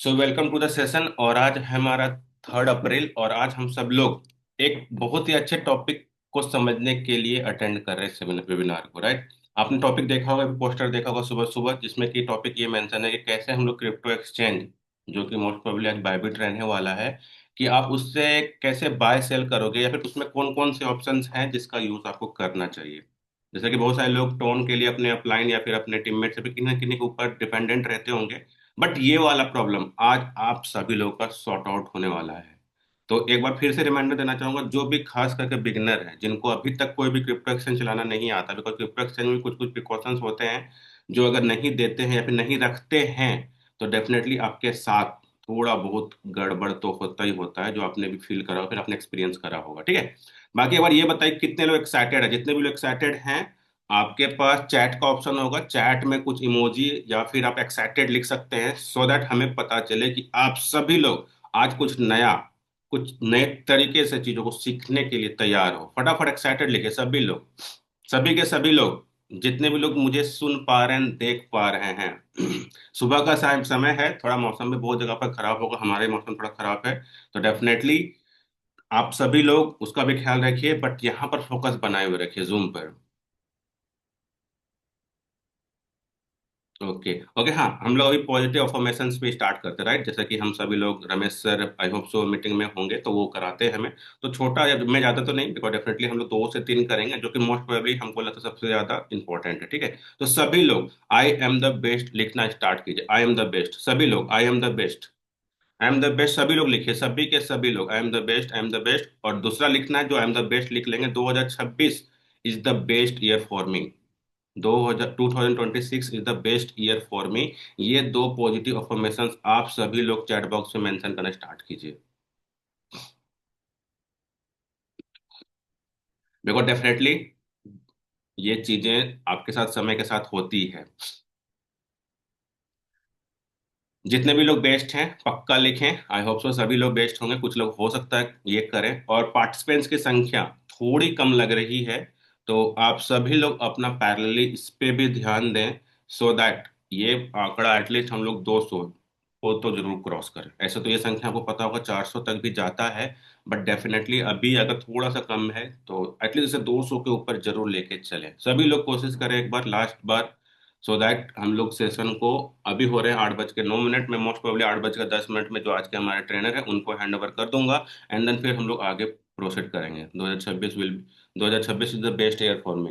So welcome to the session. और आज है हमारा 3 अप्रैल और आज हम सब लोग एक बहुत ही अच्छे टॉपिक को समझने के लिए अटेंड कर रहे हैं सेमिनार वेबिनार को, राइट। आपने टॉपिक देखा होगा, पोस्टर देखा होगा सुबह सुबह, जिसमें कि टॉपिक ये मेंशन है कि कैसे हम लोग क्रिप्टो एक्सचेंज, जो कि मोस्ट प्रोबेबली आज बायबिट रहने वाला है, कि आप उससे कैसे बाय सेल करोगे या फिर उसमें कौन कौन से ऑप्शंस हैं जिसका यूज आपको करना चाहिए। जैसे कि बहुत सारे लोग टोन के लिए अपने अपलाइन या फिर अपने टीममेट से भी किसी न किसी के ऊपर डिपेंडेंट रहते होंगे। बट ये वाला प्रॉब्लम आज आप सभी लोगों का सॉर्ट आउट होने वाला है। तो एक बार फिर से रिमाइंडर देना चाहूंगा, जो भी खास करके बिगिनर है, जिनको अभी तक कोई भी क्रिप्टो एक्सचेंज चलाना नहीं आता, बिकॉज क्रिप्टो एक्सचेंज में कुछ कुछ प्रिकॉशंस होते हैं जो अगर नहीं देते हैं या फिर नहीं रखते हैं तो डेफिनेटली आपके साथ थोड़ा बहुत गड़बड़ तो होता ही होता है, जो आपने भी फील करा हो, फिर आपने एक्सपीरियंस करा होगा, ठीक है। बाकी एक बार ये बताइए कितने लोग एक्साइटेड है। जितने भी लोग एक्साइटेड हैं, आपके पास चैट का ऑप्शन होगा, चैट में कुछ इमोजी या फिर आप एक्साइटेड लिख सकते हैं, सो दैट हमें पता चले कि आप सभी लोग आज कुछ नया, कुछ नए तरीके से चीजों को सीखने के लिए तैयार हो। फटाफट एक्साइटेड लिखे सभी लोग, सभी के सभी लोग, जितने भी लोग मुझे सुन पा रहे हैं, देख पा रहे हैं। सुबह का समय है, थोड़ा मौसम भी बहुत जगह पर खराब होगा, हमारे मौसम थोड़ा खराब है, तो डेफिनेटली आप सभी लोग उसका भी ख्याल रखिए, बट यहाँ पर फोकस बनाए हुए रखिए जूम पर। ओके ओके, हाँ, हम लोग अभी पॉजिटिव अफर्मेशंस पे स्टार्ट करते हैं, राइट। जैसा कि हम सभी लोग, Ramesh sir I hope so meeting में होंगे तो वो कराते हैं हमें। तो छोटा या मैं ज्यादा तो नहीं, बिकॉज डेफिनेटली हम लोग 2 से 3 करेंगे, जो कि मोस्ट प्रोबेबली हमको लगता है सबसे ज्यादा इंपॉर्टेंट है, ठीक है। तो सभी लोग आई एम द बेस्ट लिखना स्टार्ट कीजिए। आई एम द बेस्ट, सभी लोग आई am the best, I am the best, सभी लोग लिखिए, सभी के सभी लोग आई am the best, I am the best. और दूसरा लिखना है, जो आई एम द बेस्ट लिख लेंगे, 2026 is the best year for me. 2026 is the best year for मी। ये दो पॉजिटिव अफर्मेशंस आप सभी लोग चैट बॉक्स में मेंशन करना स्टार्ट कीजिए। देखो डेफिनेटली ये चीजें आपके साथ समय के साथ होती है। जितने भी लोग बेस्ट हैं पक्का लिखें, आई होप सो सभी लोग बेस्ट होंगे, कुछ लोग हो सकता है ये करें। और पार्टिसिपेंट्स की संख्या थोड़ी कम लग रही है, तो आप सभी लोग अपना पैरेलली इस पे भी ध्यान दें, सो दैट ये आंकड़ा एटलीस्ट हम लोग 200 को तो जरूर क्रॉस करें। ऐसे तो ये संख्या आपको पता होगा 400 तक भी जाता है, बट डेफिनेटली अभी अगर थोड़ा सा कम है तो एटलीस्ट इसे 200 के ऊपर जरूर लेके चलें। सभी लोग कोशिश करें एक बार, लास्ट बार, सो दैट हम लोग सेशन को, अभी हो रहे हैं 8:09 में, मोस्ट प्रोबेबली 8:10 में जो आज के हमारे ट्रेनर है उनको हैंड ओवर कर दूंगा। एंड देन फिर हम लोग आगे प्रोसीड करेंगे। 2026 is the best year for me.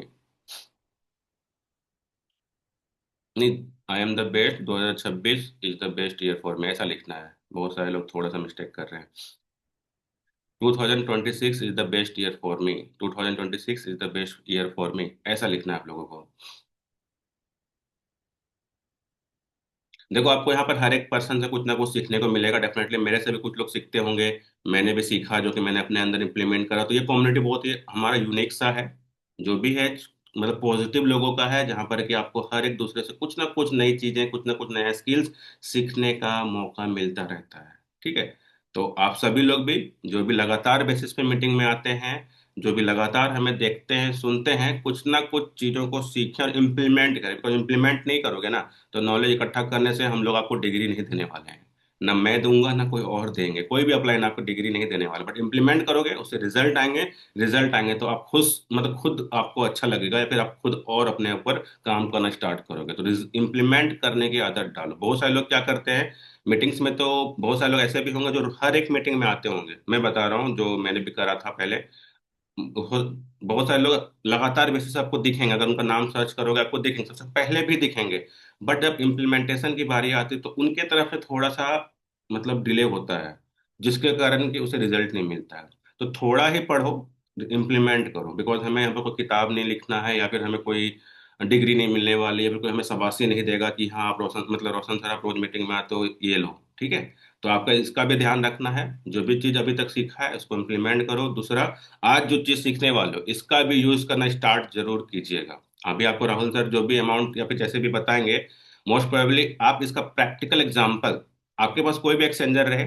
नहीं, I am the best 2026 is the best year for me, ऐसा लिखना है। बहुत सारे लोग थोड़ा सा मिस्टेक कर रहे हैं। 2026 is the best year for me, 2026 is the best year for me, ऐसा लिखना है आप लोगों को। देखो आपको यहाँ पर हर एक पर्सन से कुछ ना कुछ सीखने को मिलेगा, डेफिनेटली मेरे से भी कुछ लोग सीखते होंगे, मैंने भी सीखा जो कि मैंने अपने अंदर इम्प्लीमेंट करा। तो ये कम्युनिटी बहुत ही हमारा यूनिक सा है, जो भी है मतलब पॉजिटिव लोगों का है, जहाँ पर कि आपको हर एक दूसरे से कुछ ना कुछ नई चीजें, कुछ ना कुछ नया स्किल्स सीखने का मौका मिलता रहता है, ठीक है। तो आप सभी लोग भी, जो भी लगातार बेसिस पे मीटिंग में आते हैं, जो भी लगातार हमें देखते हैं सुनते हैं, कुछ ना कुछ चीजों को सीखें और इम्प्लीमेंट करें, बिकॉज इम्प्लीमेंट नहीं करोगे ना तो नॉलेज इकट्ठा करने से हम लोग आपको डिग्री नहीं देने वाले हैं। ना मैं दूंगा ना कोई और देंगे, कोई भी अपलाइन आपको डिग्री नहीं देने वाला, बट इम्प्लीमेंट करोगे उससे रिजल्ट आएंगे। रिजल्ट आएंगे तो आप खुद, मतलब खुद आपको अच्छा लगेगा, या फिर आप खुद और अपने ऊपर काम करना स्टार्ट करोगे। तो इम्प्लीमेंट करने की आदत डालो। बहुत सारे लोग क्या करते हैं मीटिंग्स में, तो बहुत सारे लोग ऐसे भी होंगे जो हर एक मीटिंग में आते होंगे, मैं बता रहा हूँ जो मैंने भी करा था पहले। बहुत सारे लोग लगातार बेसिस से आपको दिखेंगे, अगर उनका नाम सर्च करोगे आपको दिखेंगे, सबसे पहले भी दिखेंगे। बट जब इम्प्लीमेंटेशन की बारी आती है तो उनके तरफ से थोड़ा सा मतलब डिले होता है, जिसके कारण कि उसे रिजल्ट नहीं मिलता है। तो थोड़ा ही पढ़ो, इम्प्लीमेंट करो, बिकॉज हमें यहाँ पर कोई किताब नहीं लिखना है, या फिर हमें कोई डिग्री नहीं मिलने वाली है, फिर कोई हमें शाबाशी नहीं देगा कि हाँ आप रोशन, मतलब रोशन सर आप रोज मीटिंग में आते हो, ये लो, ठीक है। तो आपका इसका भी ध्यान रखना है, जो भी चीज अभी तक सीखा है उसको इम्प्लीमेंट करो। दूसरा, आज जो चीज सीखने वाले हो इसका भी यूज करना स्टार्ट जरूर कीजिएगा। अभी आपको राहुल सर जो भी अमाउंट या फिर जैसे भी बताएंगे, मोस्ट प्रोबेबली आप इसका प्रैक्टिकल एग्जांपल, आपके पास कोई भी एक्सचेंजर रहे,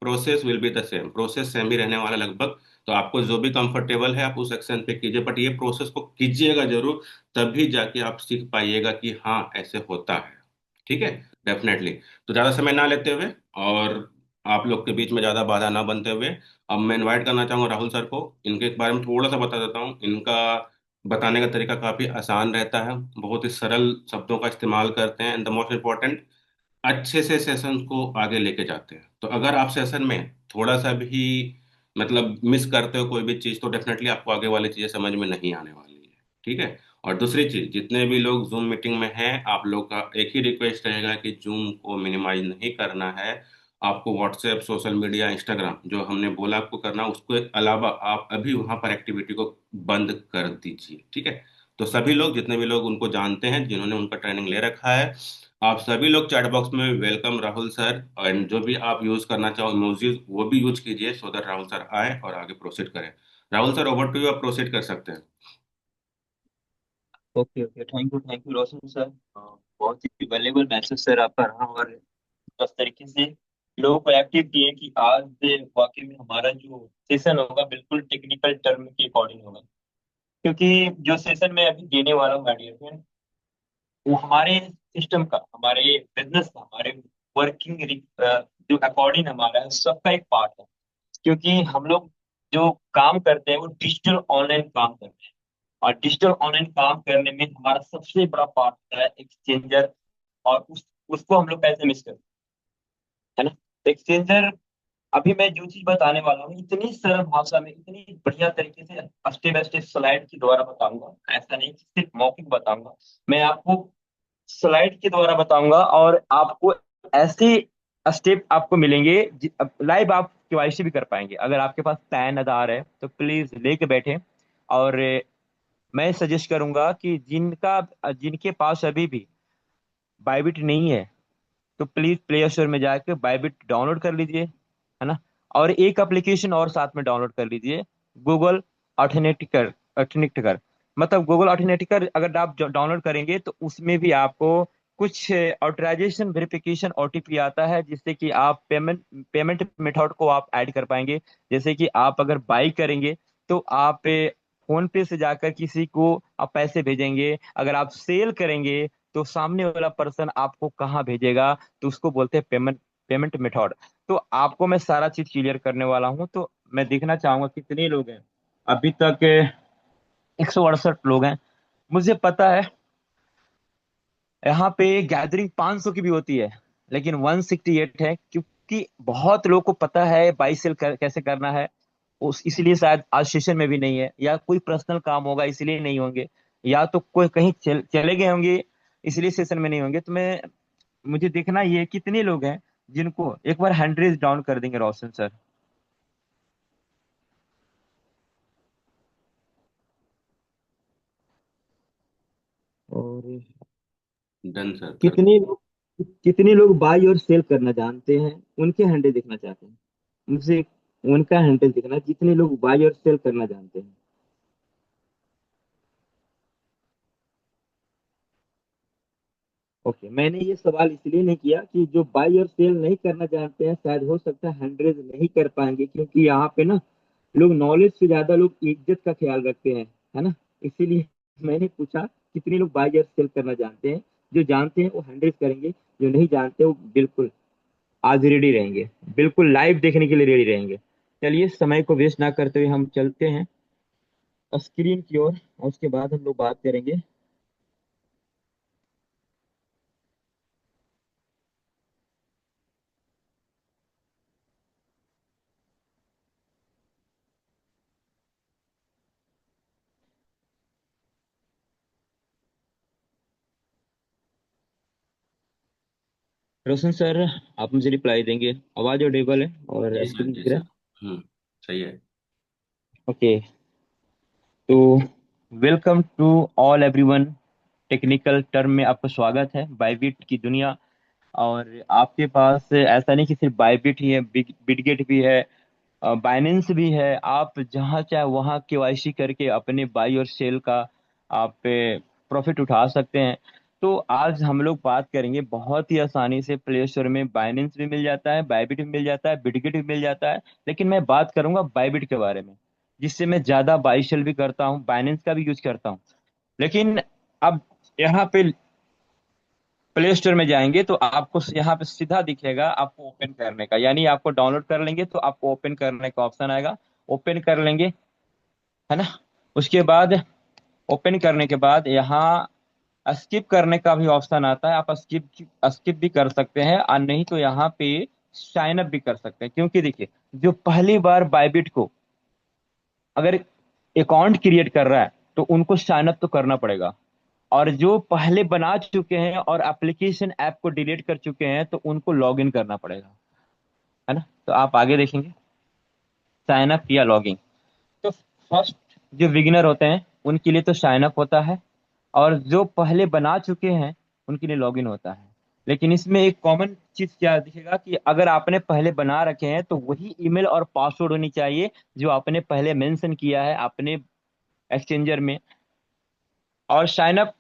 process will be the same, process same ही रहने वाला लगभग। तो आपको जो भी कंफर्टेबल है आप उस एक्सचेंज पे कीजिए, बट ये प्रोसेस को कीजिएगा जरूर, तभी जाके आप सीख पाइएगा कि हाँ ऐसे होता है। ठीक है, डेफिनेटली। तो ज़्यादा समय ना लेते हुए और आप लोग के बीच में ज़्यादा बाधा ना बनते हुए, अब मैं इनवाइट करना चाहूँगा राहुल सर को। इनके बारे में थोड़ा सा बता देता हूँ। इनका बताने का तरीका काफ़ी आसान रहता है, बहुत ही सरल शब्दों का इस्तेमाल करते हैं, एंड द मोस्ट इम्पोर्टेंट, अच्छे से सेशन को आगे लेके जाते हैं। तो अगर आप सेशन में थोड़ा सा भी मतलब मिस करते हो कोई भी चीज़, तो डेफिनेटली आपको आगे वाली चीज़ें समझ में नहीं आने वाली है। ठीक है। और दूसरी चीज, जितने भी लोग जूम मीटिंग में हैं, आप लोग का एक ही रिक्वेस्ट रहेगा कि जूम को मिनिमाइज नहीं करना है। आपको व्हाट्सएप, सोशल मीडिया, इंस्टाग्राम, जो हमने बोला आपको करना, उसके अलावा आप अभी वहां पर एक्टिविटी को बंद कर दीजिए। ठीक है। तो सभी लोग, जितने भी लोग उनको जानते हैं, जिन्होंने उनका ट्रेनिंग ले रखा है, आप सभी लोग चैट बॉक्स में वेलकम राहुल सर, एंड जो भी आप यूज करना चाहो इमोजीज, वो भी यूज कीजिए, सो दैट राहुल सर आए और आगे प्रोसीड करें। Rahul sir, over to you, आप प्रोसीड कर सकते हैं। Okay okay, thank you Roshan sir. बहुत ही वैल्यूबल मैसेज सर आपका रहा, और जिस तरीके से लोगों को एक्टिव किए कि आज वाकई में हमारा जो सेशन होगा बिल्कुल टेक्निकल टर्म के अकॉर्डिंग होगा। क्योंकि जो सेशन मैं अभी देने वाला हूँ माय डियर फ्रेंड, वो हमारे सिस्टम का, हमारे बिजनेस का, हमारे वर्किंग जो अकॉर्डिंग हमारा है सबका एक पार्ट है। क्योंकि हम लोग जो काम करते हैं वो डिजिटल ऑनलाइन काम करते हैं, और डिजिटल ऑनलाइन काम करने में हमारा सबसे बड़ा पार्ट होता है एक्सचेंजर। और उसको हम लोग कैसे मिस करते हैं, है ना। तो एक्सचेंजर, अभी मैं जो चीज बताने वाला हूँ इतनी सरल भाषा में, इतनी बढ़िया तरीके से स्टेप बाय स्टेप स्लाइड के द्वारा बताऊंगा, ऐसा नहीं कि सिर्फ मौखिक बताऊंगा। मैं आपको स्लाइड के द्वारा बताऊंगा, और आपको ऐसे स्टेप आपको मिलेंगे, लाइव आप केवाईसी भी कर पाएंगे। अगर आपके पास पैन आधार है तो प्लीज लेके बैठे। और मैं सजेस्ट करूंगा कि जिनके पास अभी भी बाइबिट नहीं है, तो प्लीज प्ले स्टोर में जाकर बाइबिट डाउनलोड कर लीजिए, है ना। और एक एप्लीकेशन और साथ में डाउनलोड कर लीजिए, गूगल ऑथेंटिकर। ऑथेंटिकर मतलब गूगल ऑथेंटिकर अगर आप डाउनलोड करेंगे तो उसमें भी आपको कुछ ऑथराइजेशन वेरिफिकेशन ओटीपी आता है, जिससे कि आप पेमेंट पेमेंट मेथड को आप ऐड कर पाएंगे। जैसे कि आप अगर बाई करेंगे तो आप फोन पे से जाकर किसी को आप पैसे भेजेंगे। अगर आप सेल करेंगे तो सामने वाला पर्सन आपको कहाँ भेजेगा, तो उसको बोलते हैं पेमेंट पेमेंट मेथड। तो आपको मैं सारा चीज क्लियर करने वाला हूँ। तो मैं देखना चाहूंगा कितने लोग हैं। अभी तक 168 लोग हैं। मुझे पता है यहाँ पे गैदरिंग 500 की भी होती है, लेकिन 168 है, क्योंकि बहुत लोगों को पता है बाई सेल कैसे करना है। उस इसलिए शायद आज सेशन में भी नहीं है, या कोई पर्सनल काम होगा इसलिए नहीं होंगे, या तो कोई कहीं चले गए होंगे इसलिए सेशन में नहीं होंगे। तो मैं मुझे देखना ये है कितने लोग हैं जिनको एक बार हैंड रेज डाउन कर देंगे रोशन सर। और डन सर, कर। कितने लोग बाई और सेल करना जानते हैं, उनके हैंडल देखना चाहते हैं मुझे। उनका हैंडल देखना, जितने लोग बाई और सेल करना जानते हैं। ओके, मैंने ये सवाल इसलिए नहीं किया कि जो बाई और सेल नहीं करना जानते हैं शायद हो सकता है हंड्रेड नहीं कर पाएंगे, क्योंकि यहाँ पे ना लोग नॉलेज से ज्यादा लोग इज्जत का ख्याल रखते हैं, है ना। इसीलिए मैंने पूछा कितने लोग बाई और सेल करना जानते हैं। जो जानते हैं वो हंड्रेड करेंगे, जो नहीं जानते वो बिल्कुल आज रेडी रहेंगे, बिल्कुल लाइव देखने के लिए रेडी रहेंगे। चलिए समय को वेस्ट ना करते हुए हम चलते हैं स्क्रीन की ओर, और उसके बाद हम लोग बात करेंगे। रोशन सर, आप मुझे रिप्लाई देंगे? आवाज ऑडिबल है और जी सर, स्क्रीन जी दिख रहा सर। है? सही है। ओके। तो welcome to all everyone. Technical term में आपका स्वागत है, बाइबिट की दुनिया। और आपके पास ऐसा नहीं कि सिर्फ बाइबिट ही है, बिटगेट भी है, बाइनेंस भी है। आप जहाँ चाहे वहाँ केवाईसी करके अपने बाई और सेल का आप प्रॉफिट उठा सकते हैं। तो आज हम लोग बात करेंगे बहुत ही आसानी से, प्ले स्टोर में बाइनेंस भी मिल जाता है, बाइबिट भी मिल जाता है, बिटगेट भी मिल जाता है। लेकिन मैं बात करूंगा बाइबिट के बारे में, जिससे मैं ज्यादा बाई सेल भी करता हूँ, बाइनेंस का भी यूज करता हूँ। लेकिन अब यहाँ पे प्ले स्टोर में जाएंगे तो आपको यहाँ पे सीधा दिखेगा आपको ओपन करने का, यानी आपको डाउनलोड कर लेंगे तो आपको ओपन करने का ऑप्शन आएगा। ओपन कर लेंगे, है ना। उसके बाद ओपन करने के बाद यहाँ स्किप करने का भी ऑप्शन आता है, आप स्किप स्किप भी कर सकते हैं, और नहीं तो यहाँ पे साइन अप भी कर सकते हैं। क्योंकि देखिए, जो पहली बार बायबिट को अगर अकाउंट क्रिएट कर रहा है तो उनको साइन अप तो करना पड़ेगा, और जो पहले बना चुके हैं और एप्लीकेशन ऐप को डिलीट कर चुके हैं तो उनको लॉग इन करना पड़ेगा, है ना। तो आप आगे देखेंगे साइन अप या लॉगिंग। तो फर्स्ट जो बिगिनर होते हैं उनके लिए तो साइन अप होता है, और जो पहले बना चुके हैं उनके लिए लॉगिन होता है। लेकिन इसमें एक कॉमन चीज क्या दिखेगा कि अगर आपने पहले बना रखे हैं तो वही ईमेल और पासवर्ड होनी चाहिए जो आपने पहले मेंशन किया है अपने एक्सचेंजर में। और साइन अप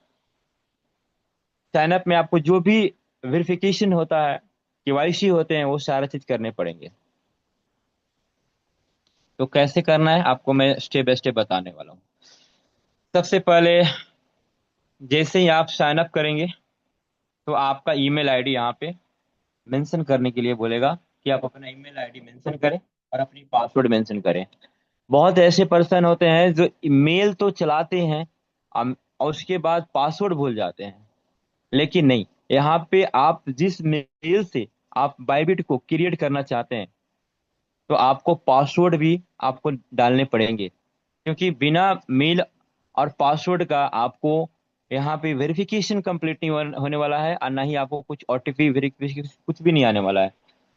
में आपको जो भी वेरिफिकेशन होता है, केवाईसी होते हैं, वो सारा चीज करने पड़ेंगे। तो कैसे करना है आपको मैं स्टेप बाय स्टेप बताने वाला हूँ। सबसे पहले जैसे ही आप साइन अप करेंगे तो आपका ईमेल आईडी यहाँ पे मेंशन करने के लिए बोलेगा कि आप अपना ईमेल आईडी मेंशन करें और अपनी पासवर्ड मेंशन करें। बहुत ऐसे पर्सन होते हैं जो ईमेल तो चलाते हैं, और उसके बाद पासवर्ड भूल जाते हैं। लेकिन नहीं, यहाँ पे आप जिस मेल से आप बाइबिट को क्रिएट करना चाहते हैं तो आपको पासवर्ड भी आपको डालने पड़ेंगे, क्योंकि बिना मेल और पासवर्ड का आपको यहाँ पे वेरिफिकेशन कंप्लीट नहीं होने वाला है, और ना ही आपको कुछ ओटीपी वेरिफिकेशन कुछ भी नहीं आने वाला है।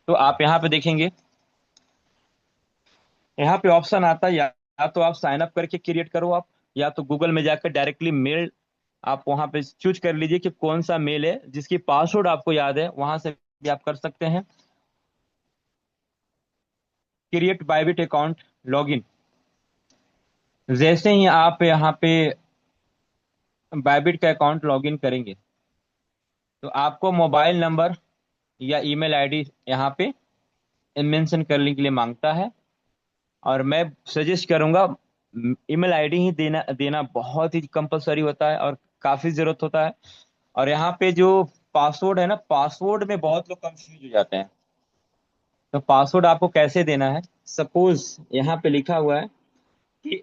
तो आप यहाँ पे देखेंगे, यहाँ पे ऑप्शन आता है या तो आप साइन अप करके क्रिएट करो आप, या तो गूगल में जाकर डायरेक्टली मेल आप वहां पे चूज कर लीजिए कि कौन सा मेल है जिसकी पासवर्ड आपको याद है, वहां से भी आप कर सकते हैं। क्रिएट बायबिट अकाउंट लॉगिन, जैसे ही आप यहाँ पे बायबिट का अकाउंट लॉगिन करेंगे तो आपको मोबाइल नंबर या ईमेल आईडी यहाँ पे मेंशन करने के लिए मांगता है। और मैं सजेस्ट करूंगा ईमेल आईडी ही देना देना बहुत ही कंपलसरी होता है और काफी जरूरत होता है। और यहाँ पे जो पासवर्ड है ना, पासवर्ड में बहुत लोग कंफ्यूज हो जाते हैं। तो पासवर्ड आपको कैसे देना है, सपोज यहाँ पे लिखा हुआ है कि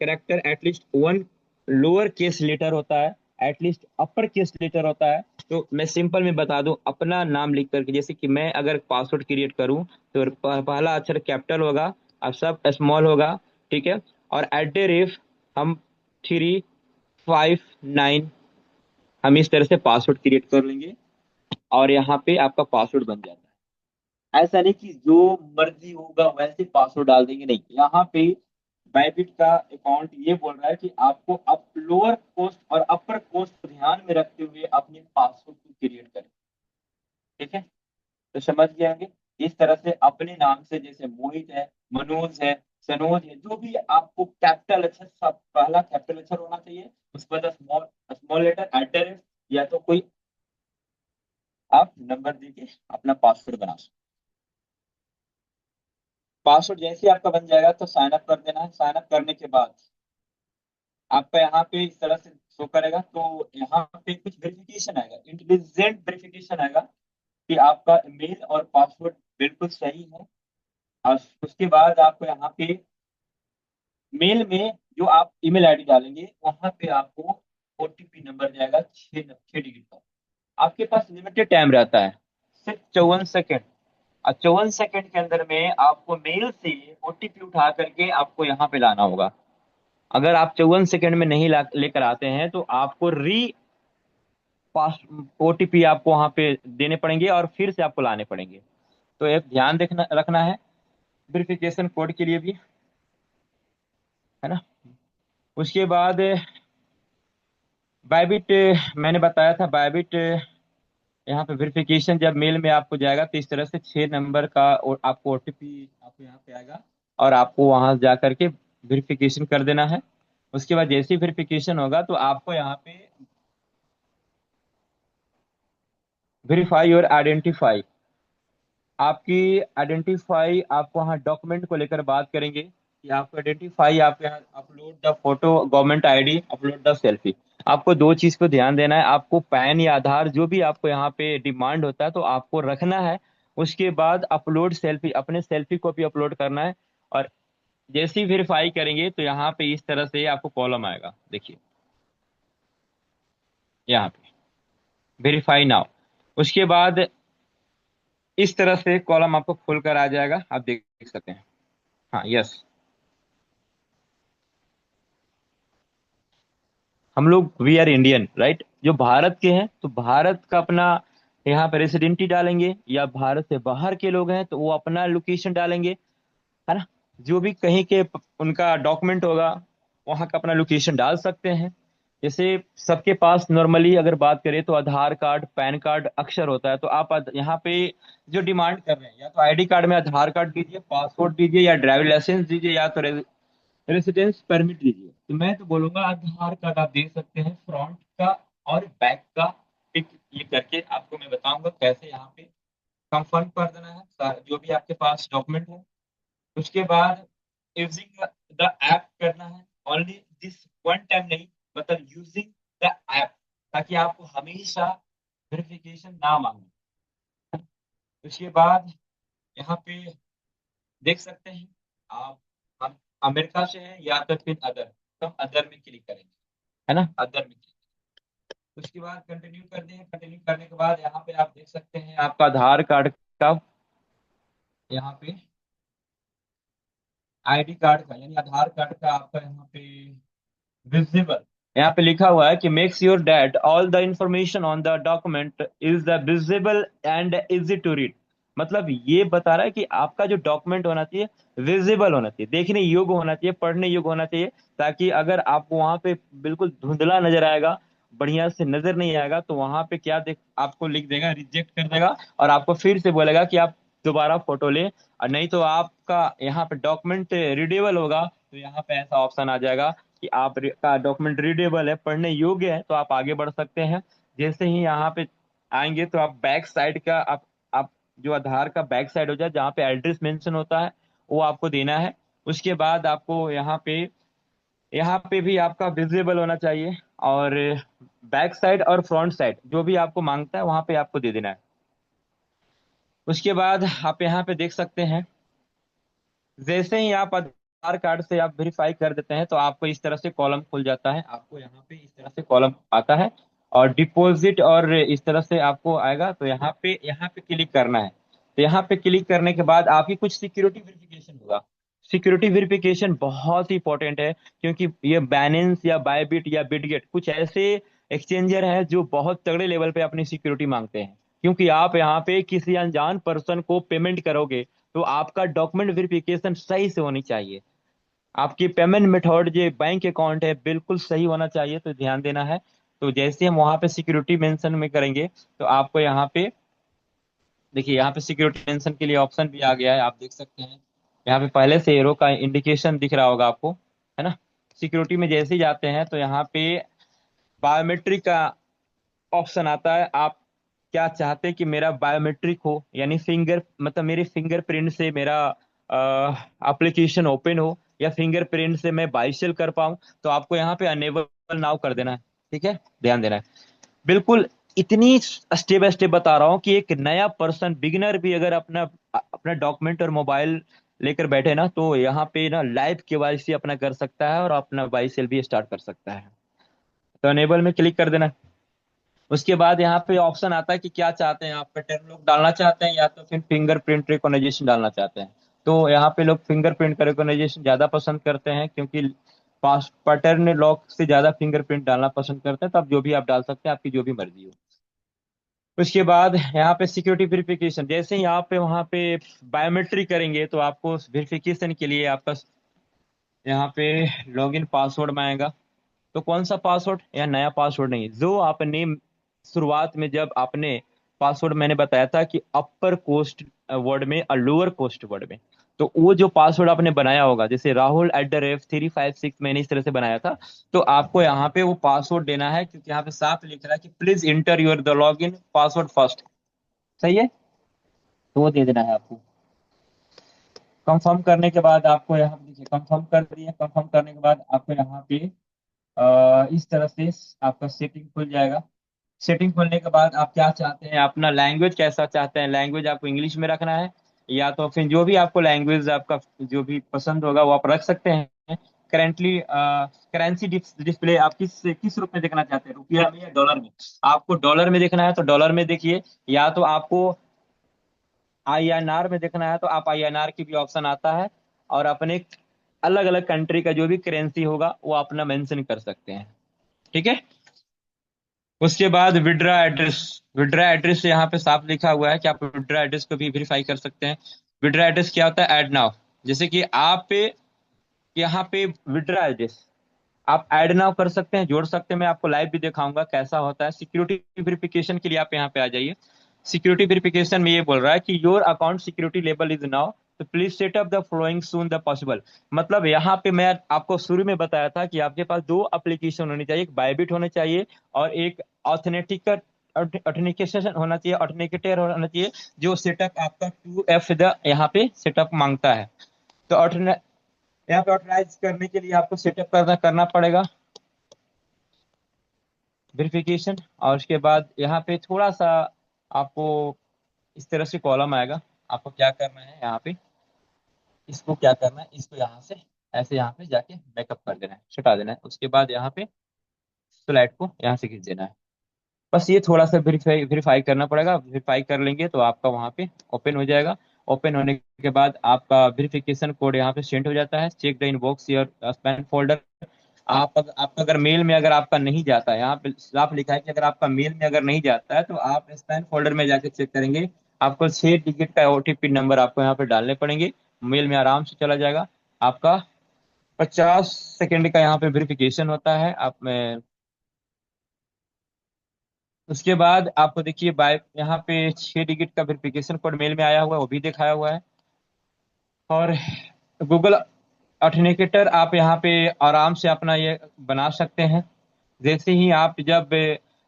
character at least one lower case letter होता है, एटलीस्ट अपर केस लेटर होता है। तो मैं सिंपल में बता दूं, अपना नाम लिख करके, जैसे कि मैं अगर पासवर्ड क्रिएट करूं तो पहला अक्षर कैपिटल होगा और सब स्मॉल होगा, ठीक है। और एट द रेट हम 359, हम इस तरह से पासवर्ड क्रिएट कर लेंगे और यहाँ पे आपका पासवर्ड बन जाता है। ऐसा नहीं कि जो मर्जी होगा वैसे पासवर्ड डाल देंगे, नहीं, यहाँ पे बायबिट का अकाउंट ये बोल रहा है कि आपको अप लोअर कोस्ट और अपर कोस्ट को ध्यान में रखते हुए अपने पासवर्ड को क्रिएट करें, ठीक है। तो समझ गए होंगे। इस तरह से अपने नाम से, जैसे मोहित है, मनोज है, सनोज है, जो भी आपको कैपिटल अक्षर, सब पहला कैपिटल अक्षर होना चाहिए, उसके बाद small small letter at the rate, या तो कोई आप नंबर देके अपना पासवर्ड बना सकते। पासवर्ड जैसे ही आपका बन जाएगा तो साइन अप कर देना है। साइन अप करने के बाद आपका यहाँ पे इस तरह से शो करेगा, तो यहाँ पे कुछ वेरिफिकेशन आएगा, इंटेलिजेंट वेरिफिकेशन आएगा कि आपका ईमेल और पासवर्ड बिल्कुल सही है। और उसके बाद आपको यहाँ पे मेल में जो आप ईमेल आईडी डालेंगे वहां पे आपको ओटीपी नंबर जाएगा, 6 डिजिट का। आपके पास लिमिटेड टाइम रहता है, सिर्फ 54 सेकेंड। और 54 सेकेंड के अंदर में आपको मेल से ओटीपी उठा करके आपको यहाँ पे लाना होगा। अगर आप 54 सेकेंड में नहीं लेकर आते हैं तो आपको री पास ओटीपी आपको वहां पे देने पड़ेंगे और फिर से आपको लाने पड़ेंगे। तो एक ध्यान देखना रखना है वेरिफिकेशन कोड के लिए भी, है ना। उसके बाद बायबिट, मैंने बताया था बायबिट यहाँ पे वेरिफिकेशन जब मेल में आपको जाएगा तो इस तरह से 6 नंबर का आपको ओटीपी आपको यहाँ पे आएगा, और आपको वहां जा करके वेरिफिकेशन कर देना है। उसके बाद जैसे ही वेरिफिकेशन होगा तो आपको यहाँ पे वेरीफाई और आइडेंटिफाई, आपकी आइडेंटिफाई, आप वहाँ डॉक्यूमेंट को लेकर बात करेंगे कि आपको आइडेंटिफाई, आप यहाँ upload the photo, government ID, upload the selfie. आपको दो चीज को ध्यान देना है, आपको पैन या आधार जो भी आपको यहाँ पे डिमांड होता है तो आपको रखना है। उसके बाद अपलोड सेल्फी, अपने सेल्फी को भी अपलोड करना है। और जैसे ही वेरीफाई करेंगे तो यहाँ पे इस तरह से आपको कॉलम आएगा, देखिए यहाँ पे वेरीफाई नाउ। उसके बाद इस तरह से कॉलम आपको खुलकर आ जाएगा, आप देख देख सकते हैं। हाँ, यस। हम लोग वी आर इंडियन, राइट, जो भारत के हैं तो भारत का अपना यहाँ पे रेसिडेंटी डालेंगे, या भारत से बाहर के लोग हैं तो वो अपना लोकेशन डालेंगे, है ना। जो भी कहीं के उनका डॉक्यूमेंट होगा वहाँ का अपना लोकेशन डाल सकते हैं। जैसे सबके पास नॉर्मली अगर बात करें तो आधार कार्ड पैन कार्ड अक्षर होता है, तो आप यहाँ पे जो डिमांड कर रहे हैं, या तो आईडी कार्ड में आधार कार्ड दीजिए, पासपोर्ट दीजिए, या ड्राइविंग लाइसेंस दीजिए, या तो रेसिडेंस परमिट दीजिए। तो मैं तो बोलूंगा आधार कार्ड आप दे सकते हैं, फ्रंट का और बैक का पिक ये करके आपको मैं बताऊंगा कैसे यहाँ पे कंफर्म कर देना है जो भी आपके पास डॉक्यूमेंट है। उसके बाद यूजिंग द ऐप करना है, ओनली दिस वन टाइम नहीं, मतलब यूजिंग द ऐप, ताकि आपको हमेशा वेरिफिकेशन ना मांगे। उसके बाद यहाँ पे देख सकते हैं आप, हम अमेरिका से हैं या तो फिर अदर, तो हम अदर में क्लिक करेंगे, है ना, अदर में क्लिक। उसके बाद कंटिन्यू कर दें, कंटिन्यू करने के बाद यहाँ पे आप देख सकते हैं आपका आधार कार्ड का यहाँ पे आईडी कार्ड का यानी आधार कार्ड का आपका यहाँ पे विजिबल, यहाँ पे लिखा हुआ है कि make sure that all the information on the document is the visible and easy to read. मतलब ये बता रहा है कि आपका जो डॉक्यूमेंट होना चाहिए विजिबल होना चाहिए, देखने योग्य होना चाहिए, पढ़ने योग्य होना चाहिए, ताकि अगर आपको वहां पे बिल्कुल धुंधला नजर आएगा, बढ़िया से नजर नहीं आएगा, तो वहां पे क्या देख आपको लिख देगा, रिजेक्ट कर देगा, और आपको फिर से बोलेगा कि आप दोबारा फोटो लें। और नहीं तो आपका यहाँ पे डॉक्यूमेंट रीडेबल होगा, तो यहाँ पे ऐसा ऑप्शन आ जाएगा कि आप का डॉक्यूमेंट रीडेबल है, पढ़ने योग्य है, तो आप आगे बढ़ सकते हैं। जैसे ही यहाँ पे आएंगे तो आप बैक साइड का आप जो आधार का बैक साइड हो जाए जहाँ पे एड्रेस मेंशन होता है वो आपको देना है। उसके बाद आपको यहाँ पे भी आपका विजिबल होना चाहिए, और बैक साइड और फ्रंट साइड जो भी आपको मांगता है वहां पे आपको दे देना है। उसके बाद आप यहाँ पे देख सकते हैं, जैसे ही आप आधार कार्ड से आप वेरीफाई कर देते हैं तो आपको इस तरह से कॉलम खुल जाता है, आपको यहाँ पे इस तरह से कॉलम आता है, और डिपॉजिट और इस तरह से आपको आएगा, तो यहाँ पे क्लिक करना है। तो यहाँ पे क्लिक करने के बाद आपकी कुछ सिक्योरिटी वेरिफिकेशन होगा। सिक्योरिटी वेरिफिकेशन बहुत ही इंपॉर्टेंट है, क्योंकि ये बैलेंस या बायबिट या बिटगेट कुछ ऐसे एक्सचेंजर हैं जो बहुत तगड़े लेवल पे अपनी सिक्योरिटी मांगते हैं। क्योंकि आप यहाँ पे किसी अनजान पर्सन को पेमेंट करोगे तो आपका डॉक्यूमेंट वेरिफिकेशन सही से होनी चाहिए। आपकी पेमेंट मेथड जो बैंक अकाउंट है बिल्कुल सही होना चाहिए, तो ध्यान देना है। तो जैसे हम वहां पे सिक्योरिटी मेंशन में करेंगे तो आपको यहाँ पे देखिए, यहाँ पे सिक्योरिटी मेंशन के लिए ऑप्शन भी आ गया है, आप देख सकते हैं। यहाँ पे पहले से एरो का इंडिकेशन दिख रहा होगा आपको, है ना। सिक्योरिटी में जैसे ही जाते हैं तो यहाँ पे बायोमेट्रिक का ऑप्शन आता है। आप क्या चाहते हैं कि मेरा बायोमेट्रिक हो, यानी फिंगर मतलब मेरे फिंगरप्रिंट से मेरा एप्लीकेशन ओपन हो, या फिंगरप्रिंट से मैं बाइशेल कर पाऊं, तो आपको यहाँ पे अनेबल नाउ कर देना है। ठीक है, ध्यान देना है बिल्कुल। इतनी स्टेप बाय स्टेप बता रहा हूँ कि एक नया पर्सन बिगिनर भी अगर अपना अपना डॉक्यूमेंट और मोबाइल लेकर बैठे ना, तो यहाँ पे ना लाइव केवाईसी अपना कर सकता है और अपना बाइसेल भी स्टार्ट कर सकता है। तो अनेबल में क्लिक कर देना। उसके बाद यहाँ पे ऑप्शन आता है कि क्या चाहते हैं आप, पैटर्न लॉक डालना चाहते हैं या तो फिर फिंगरप्रिंट रिकॉग्निशन डालना चाहते हैं। तो यहाँ पे लोग फिंगरप्रिंट का रिकॉग्निशन ज्यादा पसंद करते हैं, क्योंकि पास पैटर्न लॉक से ज्यादा फिंगरप्रिंट डालना पसंद करते हैं। तो आप जो भी आप डाल सकते हैं, आपकी जो भी मर्जी हो। उसके बाद यहाँ पे सिक्योरिटी वेरिफिकेशन, जैसे ही आप पे वहाँ पे बायोमेट्रिक करेंगे तो आपको वेरिफिकेशन के लिए आपका यहाँ पे लॉगिन पासवर्ड मांगेगा। तो कौन सा पासवर्ड, या नया पासवर्ड नहीं, जो आपने शुरुआत में जब आपने पासवर्ड मैंने बताया था कि अपर कोस्ट वर्ड में और लोअर कोस्ट वर्ड में, तो वो जो पासवर्ड आपने बनाया होगा, जैसे Rahul@356 मैंने इस तरह से बनाया था, तो आपको यहाँ पे वो पासवर्ड देना है, क्योंकि यहाँ पे साफ लिख रहा है कि please inter your the log in password first. सही है, तो वो दे देना है आपको। कंफर्म करने के बाद आपको यहाँ पे देखिए कंफर्म कर दिए, कंफर्म करने के बाद आपको यहाँ पे इस तरह से आपका सेटिंग खुल जाएगा। सेटिंग खोलने के बाद आप क्या चाहते हैं, अपना लैंग्वेज कैसा चाहते हैं, लैंग्वेज आपको इंग्लिश में रखना है, या तो फिर जो भी आपको लैंग्वेज आपका जो भी पसंद होगा वो आप रख सकते हैं। करेंटली करेंसी डिस्प्ले आप किस किस रूप में देखना चाहते हैं, रुपया में या डॉलर में? आपको डॉलर में देखना है तो डॉलर में देखिए, या तो आपको INR में देखना है तो आप INR की भी ऑप्शन आता है, और अपने अलग अलग कंट्री का जो भी करेंसी होगा वो अपना मेंशन कर सकते हैं। ठीक है। उसके बाद विड्रा एड्रेस। विड्रा एड्रेस यहाँ पे साफ लिखा हुआ है कि आप विड्रा एड्रेस को भी वेरीफाई कर सकते हैं। विड्रा एड्रेस क्या होता है? Add now. जैसे कि आप पे यहाँ पे विड्रा एड्रेस आप ऐड नाउ कर सकते हैं, जोड़ सकते हैं। मैं आपको लाइव भी दिखाऊंगा कैसा होता है। सिक्योरिटी वेरिफिकेशन के लिए आप यहाँ पे आ जाइए। सिक्योरिटी वेरिफिकेशन में ये बोल रहा है कि your account security level is now, तो please set up the following soon the possible. मतलब यहाँ पे मैं आपको शुरू में बताया था कि आपके पास दो एप्लीकेशन होनी चाहिए, एक बायबिट होना चाहिए और एक ऑथेंटिकर ऑथेंटिकेशन होना चाहिए, ऑथेंटिकेटर होना चाहिए, जो सेटअप आपका 2F द यहाँ पे सेटअप मांगता है। तो यहाँ पे ऑथराइज करने के लिए आपको सेटअप करना करना पड़ेगा वेरिफिकेशन। और उसके बाद यहाँ पे थोड़ा सा आपको इस तरह से कॉलम आएगा। आपको क्या करना है, यहाँ पे इसको क्या करना है, इसको यहाँ से ऐसे यहाँ पे जाके बैकअप कर देना है, छुटा देना है। उसके बाद यहाँ पे स्लाइड को यहाँ से खींच देना है। बस ये थोड़ा सा वेरीफाई वेरीफाई करना पड़ेगा। वेरीफाई कर लेंगे तो आपका वहाँ पे ओपन हो जाएगा। ओपन होने के बाद आपका वेरिफिकेशन कोड यहाँ पे सेंड हो जाता है। Check the inbox your spam folder. आपका अगर मेल में अगर आपका नहीं जाता है, यहाँ पे साफ लिखा है कि अगर आपका मेल में अगर नहीं जाता है तो आप स्पैम फोल्डर में जाके चेक करेंगे। आपको 6 डिजिट का OTP नंबर आपको यहाँ पे डालने पड़ेंगे। मेल में आराम से चला जाएगा आपका। 50 सेकेंड का यहाँ पे वेरिफिकेशन होता है आप में। उसके बाद आपको देखिए बाय यहाँ पे 6 डिजिट का वेरिफिकेशन कोड मेल में आया हुआ है, वो भी दिखाया हुआ है। और गूगल ऑथेंटिकेटर आप यहाँ पे आराम से अपना ये बना सकते हैं। जैसे ही आप जब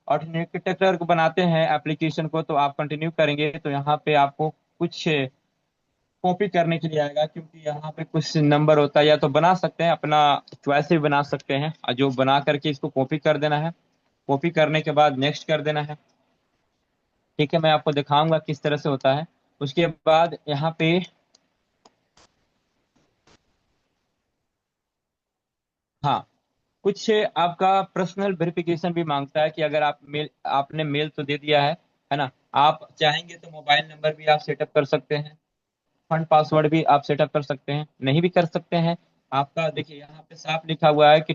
ऑथेंटिकेटर को बनाते हैं एप्लीकेशन को, तो आप कंटिन्यू करेंगे तो यहाँ पे आपको कुछ कॉपी करने के लिए आएगा, क्योंकि यहाँ पे कुछ नंबर होता है। या तो बना सकते हैं अपना चॉइस से भी बना सकते हैं, और जो बना करके इसको कॉपी कर देना है। कॉपी करने के बाद नेक्स्ट कर देना है। ठीक है, मैं आपको दिखाऊंगा किस तरह से होता है। उसके बाद यहाँ पे हाँ, कुछ आपका पर्सनल वेरिफिकेशन भी मांगता है कि अगर आप मेल आपने मेल तो दे दिया है ना? आप चाहेंगे तो मोबाइल नंबर भी आप सेटअप कर सकते हैं, फंड पासवर्ड भी आप सेटअप कर सकते हैं, नहीं भी कर सकते हैं। आपका देखिए यहाँ पे साफ लिखा हुआ है कि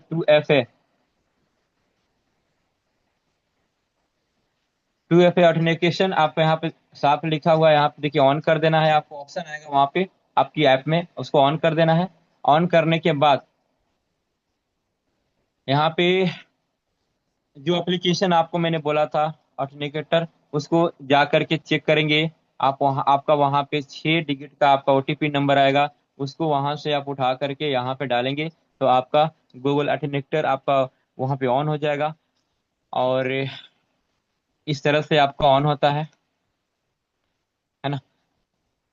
2FA ऑथेंटिकेशन आप यहाँ पे साफ लिखा हुआ है। यहाँ पे देखिए ऑन कर देना है, आपको ऑप्शन आएगा वहाँ पे आपकी ऐप में, उसको ऑन कर देना है। ऑन करने के बाद यहाँ पे जो एप्लीकेशन आपको मैंने बोला था ऑथेंटिकेटर, उसको जा करके चेक करेंगे। आप वहाँ आपका वहाँ पे 6 डिजिट का आपका OTP नंबर आएगा, उसको वहाँ से आप उठा करके यहाँ पे डालेंगे तो आपका गूगल ऑथेंटिकेटर आपका वहाँ पे ऑन हो जाएगा। और इस तरह से आपका ऑन होता है ना?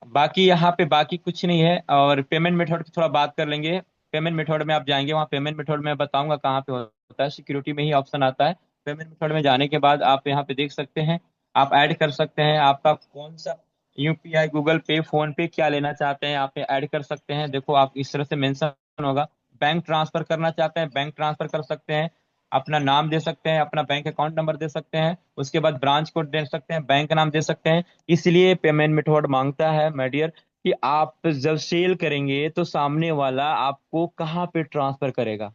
बाकी यहाँ पे बाकी कुछ नहीं है। और पेमेंट मेथड की थोड़ा बात कर लेंगे। पेमेंट मेथड में आप जाएंगे, वहाँ पेमेंट मेथड में बताऊंगा कहाँ पे होता है, सिक्योरिटी में ही ऑप्शन आता है। पेमेंट मेथड में जाने के बाद आप यहाँ पे देख सकते हैं, आप ऐड कर सकते हैं आपका कौन सा UPI, गूगल पे, फोन पे क्या लेना चाहते हैं, आप पे ऐड कर सकते हैं। देखो आप इस तरह से मेंशन होगा। बैंक ट्रांसफर करना चाहते हैं, बैंक ट्रांसफर कर सकते हैं। अपना नाम दे सकते हैं, अपना बैंक अकाउंट नंबर दे सकते हैं, उसके बाद ब्रांच कोड दे सकते हैं, बैंक नाम दे सकते हैं। इसलिए पेमेंट मेथड मांगता है माय डियर कि आप जब सेल करेंगे तो सामने वाला आपको कहाँ पे ट्रांसफर करेगा।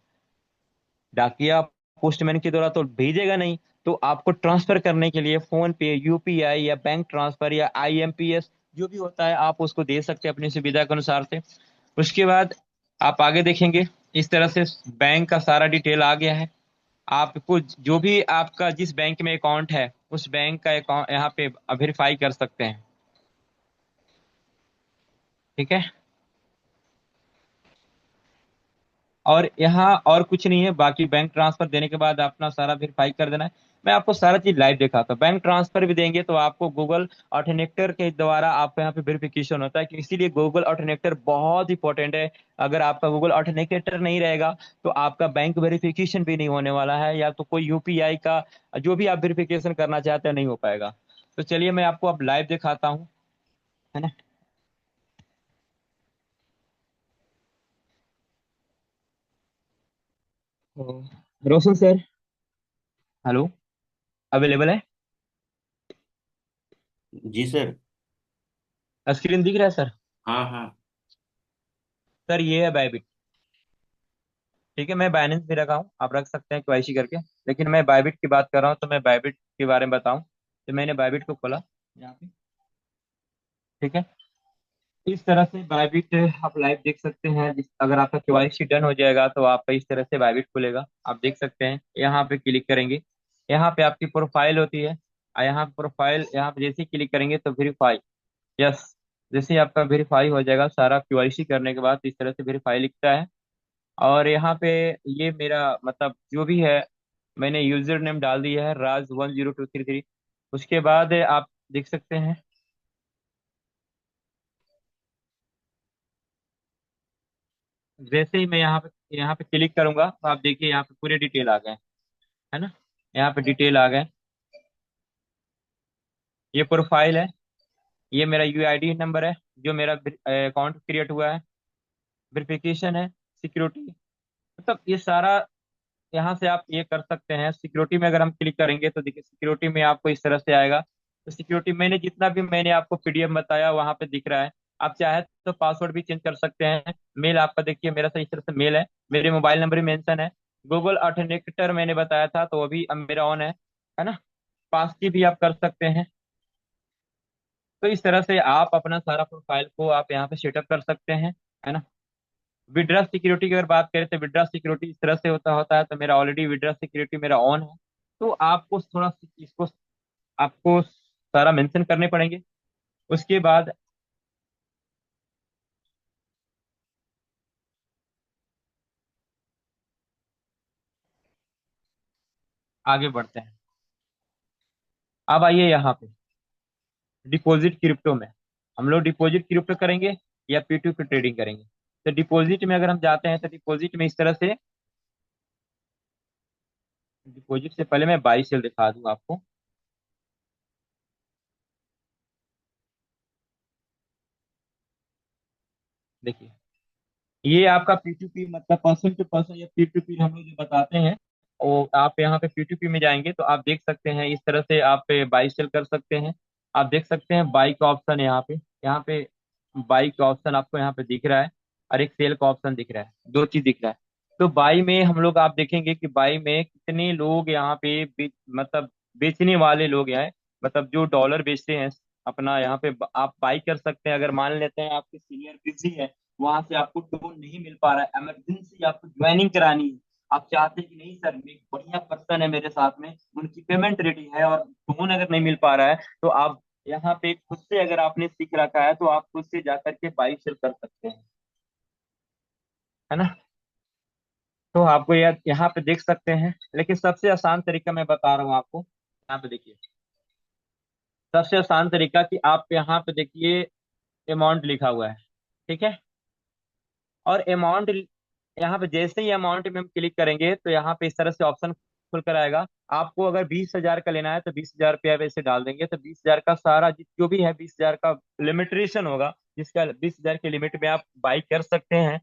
डाकिया पोस्टमैन के द्वारा तो भेजेगा नहीं। तो आपको ट्रांसफर करने के लिए फोन पे, UPI या बैंक ट्रांसफर या IMPS जो भी होता है आप उसको दे सकते हैं अपनी सुविधा के अनुसार से। उसके बाद आप आगे देखेंगे, इस तरह से बैंक का सारा डिटेल आ गया है। आपको जो भी आपका जिस बैंक में अकाउंट है उस बैंक का अकाउंट यहाँ पे वेरीफाई कर सकते हैं। ठीक है। और यहाँ और कुछ नहीं है, बाकी बैंक ट्रांसफर देने के बाद अपना सारा वेरीफाई कर देना है। मैं आपको सारा चीज लाइव दिखाता हूँ। बैंक ट्रांसफर भी देंगे तो आपको गूगल ऑथेंटिकेटर के द्वारा आपको यहाँ पे वेरिफिकेशन होता है, कि इसीलिए गूगल ऑथेंटिकेटर बहुत इंपॉर्टेंट है। अगर आपका गूगल ऑथेंटिकेटर नहीं रहेगा तो आपका बैंक वेरिफिकेशन भी नहीं होने वाला है, या तो कोई यूपीआई का जो भी आप वेरिफिकेशन करना चाहते हैं नहीं हो पाएगा। तो चलिए मैं आपको अब लाइव दिखाता हूँ, है ना। तो रोशन सर, हेलो, अवेलेबल है? जी सर। स्क्रीन दिख रहा है सर? हाँ हाँ। सर ये है बायबिट। ठीक है, मैं बाइनेंस भी रखा हूँ, आप रख सकते हैं क्वाइसी करके। लेकिन मैं बायबिट की बात कर रहा हूँ, तो मैं बायबिट के बारे में बताऊं। तो मैंने बायबिट को खोला यहाँ पे। ठीक है, इस तरह से बायबिट आप लाइव देख सकते हैं। अगर आपका केवाईसी डन हो जाएगा तो आपका इस तरह से बायबिट खुलेगा। आप देख सकते हैं, यहाँ पे क्लिक करेंगे, यहाँ पे आपकी प्रोफाइल होती है। और यहाँ प्रोफाइल, यहाँ पे जैसे ही क्लिक करेंगे तो वेरीफाई, यस, जैसे ही आपका वेरीफाई हो जाएगा सारा केवाईसी करने के बाद, तो इस तरह से वेरीफाई लिखता है। और यहाँ पे ये मेरा मतलब जो भी है, मैंने यूजर नेम डाल दिया है राज10233। उसके बाद आप देख सकते हैं, जैसे ही मैं यहाँ पे क्लिक करूंगा तो आप देखिए यहाँ पे पूरे डिटेल आ गए, है ना। यहाँ पे डिटेल आ गए, ये प्रोफाइल है, ये मेरा यूआईडी नंबर है, जो मेरा अकाउंट क्रिएट हुआ है, वेरिफिकेशन है, सिक्योरिटी, मतलब ये सारा यहाँ से आप ये कर सकते हैं। सिक्योरिटी में अगर हम क्लिक करेंगे तो देखिए सिक्योरिटी में आपको इस तरह से आएगा। तो सिक्योरिटी मैंने जितना भी मैंने आपको पीडीएफ बताया वहां पे दिख रहा है। आप चाहे तो पासवर्ड भी चेंज कर सकते हैं। मेल आपका देखिए मेरा सही तरह से मेल है, मेरे मोबाइल नंबर भी मेंशन है। गूगल ऑथेंटिकेटर मैंने बताया था तो वो भी अब मेरा ऑन है ना। पास की भी आप कर सकते हैं। तो इस तरह से आप अपना सारा प्रोफाइल को आप यहाँ पे सेटअप कर सकते हैं, है ना। विड्रा सिक्योरिटी की अगर बात करें तो विड्रा सिक्योरिटी इस तरह से होता होता है। तो मेरा ऑलरेडी विड्रा सिक्योरिटी मेरा ऑन है। तो आपको थोड़ा इसको आपको सारा मेंशन करने पड़ेंगे। उसके बाद आगे बढ़ते हैं। अब आइए यहाँ पे डिपॉजिट क्रिप्टो में, हम लोग डिपॉजिट क्रिप्टो करेंगे या P2P ट्रेडिंग करेंगे। तो डिपॉजिट में अगर हम जाते हैं तो डिपॉजिट में इस तरह से, डिपॉजिट से पहले मैं बाई सेल दिखा दूं आपको। देखिए, ये आपका P2P मतलब पर्सन टू पर्सन या P2P हम लोग जो बताते हैं, वो आप यहाँ पे P2P में जाएंगे तो आप देख सकते हैं इस तरह से आप बाई सेल कर सकते हैं। आप देख सकते हैं बाई का ऑप्शन है यहाँ पे बाई का ऑप्शन आपको यहाँ पे दिख रहा है, और एक सेल का ऑप्शन दिख रहा है, दो चीज दिख रहा है। तो बाई में हम लोग आप देखेंगे कि बाई में कितने लोग यहाँ पे मतलब बेचने वाले लोग हैं, मतलब जो डॉलर बेचते हैं अपना यहाँ पे आप बाई कर सकते हैं। अगर मान लेते हैं आपके सीनियर बिजी है, वहां से आपको टोन नहीं मिल पा रहा है, इमरजेंसी आपको ज्वाइनिंग करानी है, आप चाहते हैं कि नहीं सर एक बढ़िया पर्सन है मेरे साथ में, उनकी पेमेंट रेडी है और टोन अगर नहीं मिल पा रहा है, तो आप यहाँ पे खुद से अगर आपने सीख रखा है तो आप खुद से जाकर के बाई सेल कर सकते हैं, है ना। तो आपको यहाँ पे देख सकते हैं, लेकिन सबसे आसान तरीका मैं बता रहा हूँ आपको। यहाँ पे देखिए, सबसे आसान तरीका कि आप यहाँ पे देखिए अमाउंट लिखा हुआ है, ठीक है। और अमाउंट यहाँ पे जैसे ही अमाउंट में हम क्लिक करेंगे तो यहाँ पे इस तरह से ऑप्शन खुल कर आएगा। आपको अगर 20,000 का लेना है तो 20,000 रुपया वैसे डाल देंगे, तो 20,000 का सारा जो भी है 20,000 का लिमिटेशन होगा, जिसका 20,000 के लिमिट में आप बाई कर सकते हैं।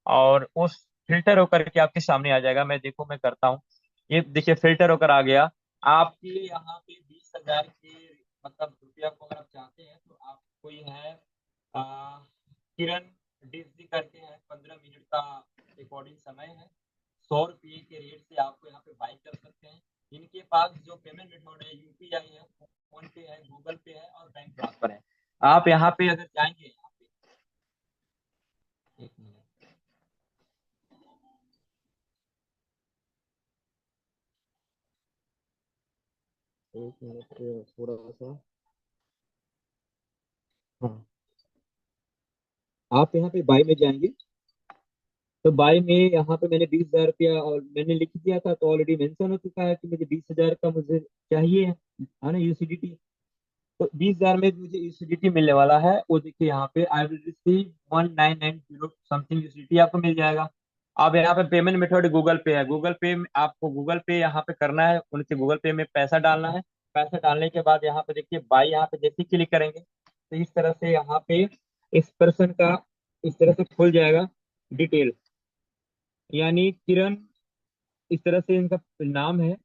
और उस फिल्टर होकर के आपके सामने आ जाएगा। मैं देखो मैं करता हूँ, ये देखिए फिल्टर होकर आ गया। आपके यहाँ पे 20,000 के मतलब रुपया को अगर आप चाहते हैं तो आपको ये है किरण डिजी करके है, 15 मिनट का रिकॉर्डिंग समय है। 100 रुपये के रेट से आपको यहाँ पे बाई कर सकते हैं। इनके पास जो पेमेंट मेथड है यूपीआई है, फोन पे है, गूगल पे है और बैंक ट्रांसफर है। आप यहाँ पे अगर जाएंगे यहाँ पे, एक मिनट, एक मिनट थोड़ा सा, हाँ, आप यहाँ पे बाई में जाएंगे। तो बाई में यहाँ पे मैंने 20,000 रुपया और मैंने लिख दिया था, तो ऑलरेडी मेंशन हो चुका है कि मुझे 20,000 का मुझे चाहिए है ना यूसीडीटी। तो 20,000 में मुझे यूसीडीटी मिलने वाला है, वो देखिए यहाँ पे आई विल रिसीव 1990 समथिंग यूसीडीटी आपको मिल जाएगा। अब यहाँ पे पेमेंट मेथड गूगल पे है, गूगल पे में आपको गूगल पे यहाँ पे करना है, उनके गूगल पे में पैसा डालना है। पैसा डालने के बाद यहाँ पे देखिए बाई, यहाँ पे जैसे क्लिक करेंगे तो इस तरह से यहाँ पे इस पर्सन का इस तरह से खुल जाएगा डिटेल, यानी किरण, इस तरह से इनका नाम है,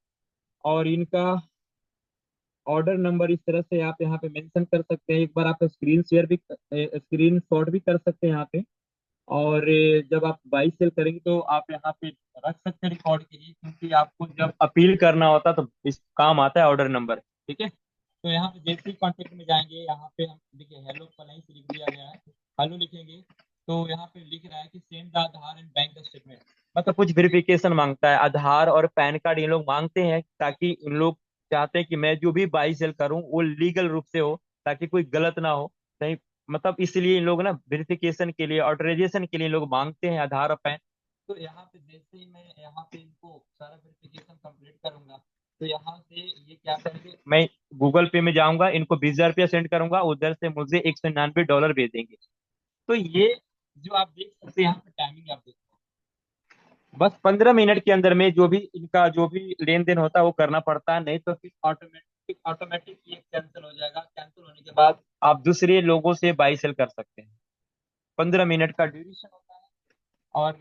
और इनका ऑर्डर नंबर इस तरह से आप यहाँ पे मेंशन कर सकते हैं। एक बार आप स्क्रीन शेयर भी, स्क्रीन शॉट भी कर सकते हैं यहाँ पे। और जब आप बाई सेल करेंगे तो आप यहाँ पे रख सकते हैं रिकॉर्ड के लिए, क्योंकि आपको जब अपील करना होता है तो इस काम आता है ऑर्डर नंबर। ठीक है, तो यहाँ पे जैसे ही कॉन्टेक्ट में जाएंगे, यहाँ पे हम देखिए हेलो कहीं से लिख दिया गया है, हेलो लिखेंगे तो यहाँ पे लिख रहा है कि send the Aadhaar and bank statement. मतलब कुछ वेरिफिकेशन मांगता है, आधार और पैन कार्ड ये लोग मांगते हैं, ताकि इन लोग चाहते हैं कि मैं जो भी बाई सेल करूं वो लीगल रूप से हो, ताकि कोई गलत ना हो। नहीं, मतलब इसलिए इन लोग ना वेरिफिकेशन के लिए, ऑथराइजेशन के लिए इन लोग मांगते हैं आधार और पैन। तो यहाँ पे जैसे ही मैं यहाँ पे इनको सारा वेरिफिकेशन कंप्लीट करूंगा, तो यहाँ से ये क्या करेंगे, मैं गूगल पे में जाऊंगा, इनको 20,000 रुपया सेंड करूंगा, उधर से मुझे $199 भेज देंगे। तो ये जो आप देख सकते हैं यहाँ पे टाइमिंग आप देख सकते हैं, बस 15 मिनट के अंदर में जो भी इनका जो भी लेन देन होता है वो करना पड़ता है, नहीं तो फिर ऑटोमेटिक ऑटोमेटिक ये कैंसिल हो जाएगा। कैंसिल होने के बाद आप दूसरे लोगों से बाई सेल कर सकते हैं। 15 मिनट का ड्यूरेशन होता है। और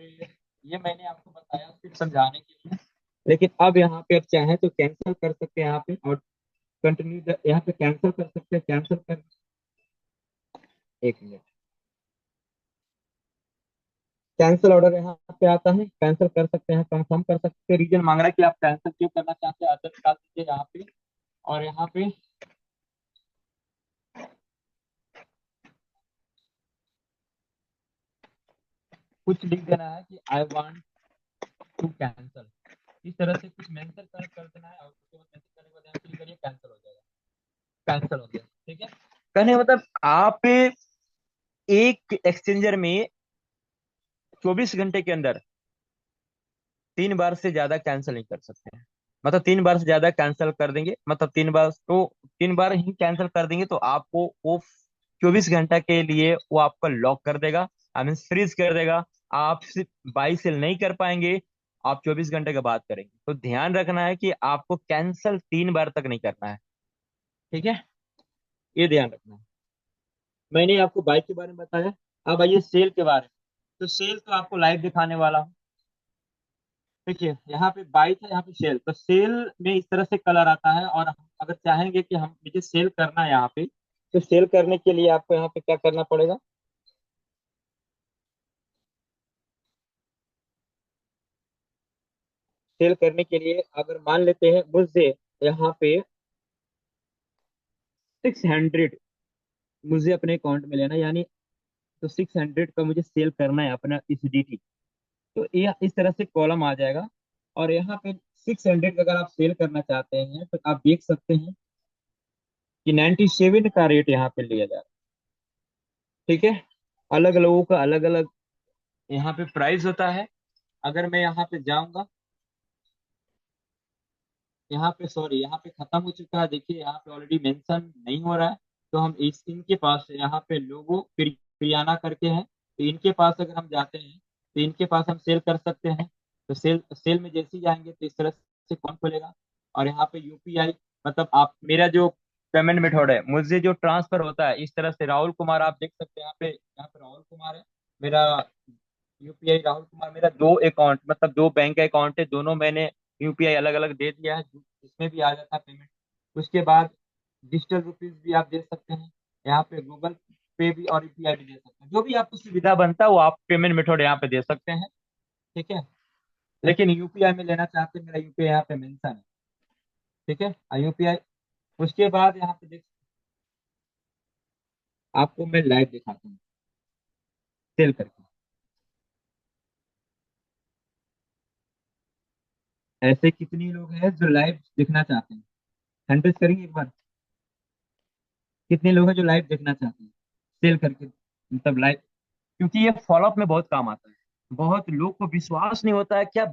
ये मैंने आपको बताया सिर्फ समझाने के लिए, लेकिन अब यहाँ पे आप चाहें तो कैंसिल कर सकते हैं यहाँ पे, और कंटिन्यू यहाँ पे कैंसिल कर सकते हैं। कैंसिल कर, एक मिनट, कैंसिल ऑर्डर यहाँ पे आता है, कैंसिल कर सकते हैं, कंफर्म कर सकते हैं। रीजन मांग रहा है कि आप कैंसिल क्यों करना चाहते हैं, अदर डाल दीजिए यहाँ पे। और यहाँ पे कुछ लिख देना है कि आई वांट टू कैंसिल, इस तरह से कुछ मेंशन कर देना है, और उसके बाद मेंशन करने के बाद यहाँ क्लिक करिए, कैंसिल हो जाएगा। कैंसिल हो गया, ठीक है। कहने का मतलब आप एक एक्सचेंजर में 24 घंटे के अंदर 3 बार से ज्यादा कैंसिल नहीं कर सकते हैं। मतलब 3 बार से ज्यादा कैंसिल कर देंगे, मतलब 3 बार तो 3 बार ही कैंसिल कर देंगे तो आपको वो 24 घंटा के लिए वो आपका लॉक कर देगा, आई मीन फ्रीज कर देगा। आप सिर्फ बाई सेल नहीं कर पाएंगे, आप 24 घंटे के बाद करेंगे। तो ध्यान रखना है कि आपको कैंसिल 3 बार तक नहीं करना है। ठीक है, ये ध्यान रखना है। मैंने आपको बाइक के बारे में बताया, अब आइए सेल के बारे में। तो सेल तो आपको लाइव दिखाने वाला हूँ। देखिए यहाँ पे बाइक है, यहाँ पे सेल, तो सेल में इस तरह से कलर आता है। और हम अगर चाहेंगे कि हम मुझे सेल करना है यहाँ पे, तो सेल करने के लिए आपको यहाँ पे क्या करना पड़ेगा। सेल करने के लिए अगर मान लेते हैं मुझे यहाँ पे 600 मुझे अपने अकाउंट में लेना, यानी तो 600 का मुझे सेल करना है अपना इस डी। तो ये इस तरह से कॉलम आ जाएगा। और यहाँ पे 600 अगर आप सेल करना चाहते हैं तो आप देख सकते हैं कि 97 का रेट यहाँ पे लिया जा रहा है। ठीक है, अलग लोगों का अलग अलग यहाँ पे प्राइस होता है। अगर मैं यहाँ पे जाऊंगा, यहाँ पे सॉरी, यहाँ पे खत्म हो चुका है, देखिए यहाँ पे ऑलरेडी मेंशन नहीं हो रहा है। तो हम इस इनके पास यहाँ पे लोगो प्रियाना करके है, तो इनके पास अगर हम जाते हैं तो इनके पास हम सेल कर सकते हैं। तो सेल सेल में जैसे ही जाएंगे तो इस तरह से कौन खोलेगा। और यहाँ पे यूपीआई, मतलब आप मेरा जो पेमेंट मेथड है, मुझे जो ट्रांसफर होता है इस तरह से, राहुल कुमार आप देख सकते हैं यहाँ पे राहुल कुमार है मेरा यूपीआई। राहुल कुमार मेरा दो अकाउंट, मतलब दो बैंक का अकाउंट है, दोनों मैंने यूपीआई अलग अलग दे दिया है, इसमें भी आ जाता है पेमेंट। उसके बाद डिजिटल रुपीज भी आप दे सकते हैं यहाँ पे, गूगल पे भी और यूपीआई भी दे सकते हैं, जो भी आपको सुविधा बनता है वो आप पेमेंट मेथड यहाँ पे दे सकते हैं। ठीक है, लेकिन यूपीआई में लेना चाहते हैं, मेरा यूपीआई यहाँ पे मेंशन है। ठीक है, यूपीआई। उसके बाद यहाँ पे देख, आपको मैं लाइव दिखाता हूँ सेल करके। ऐसे कितने लोग हैं जो लाइव देखना चाहते हैं, हैंड प्रेस करेंगे एक बार। कितने लोग हैं जो लाइव देखना चाहते हैं सेल करके, मतलब लाइव, क्योंकि ये फॉलोअप में बहुत काम आता है। बहुत लोग को विश्वास नहीं होता है क्या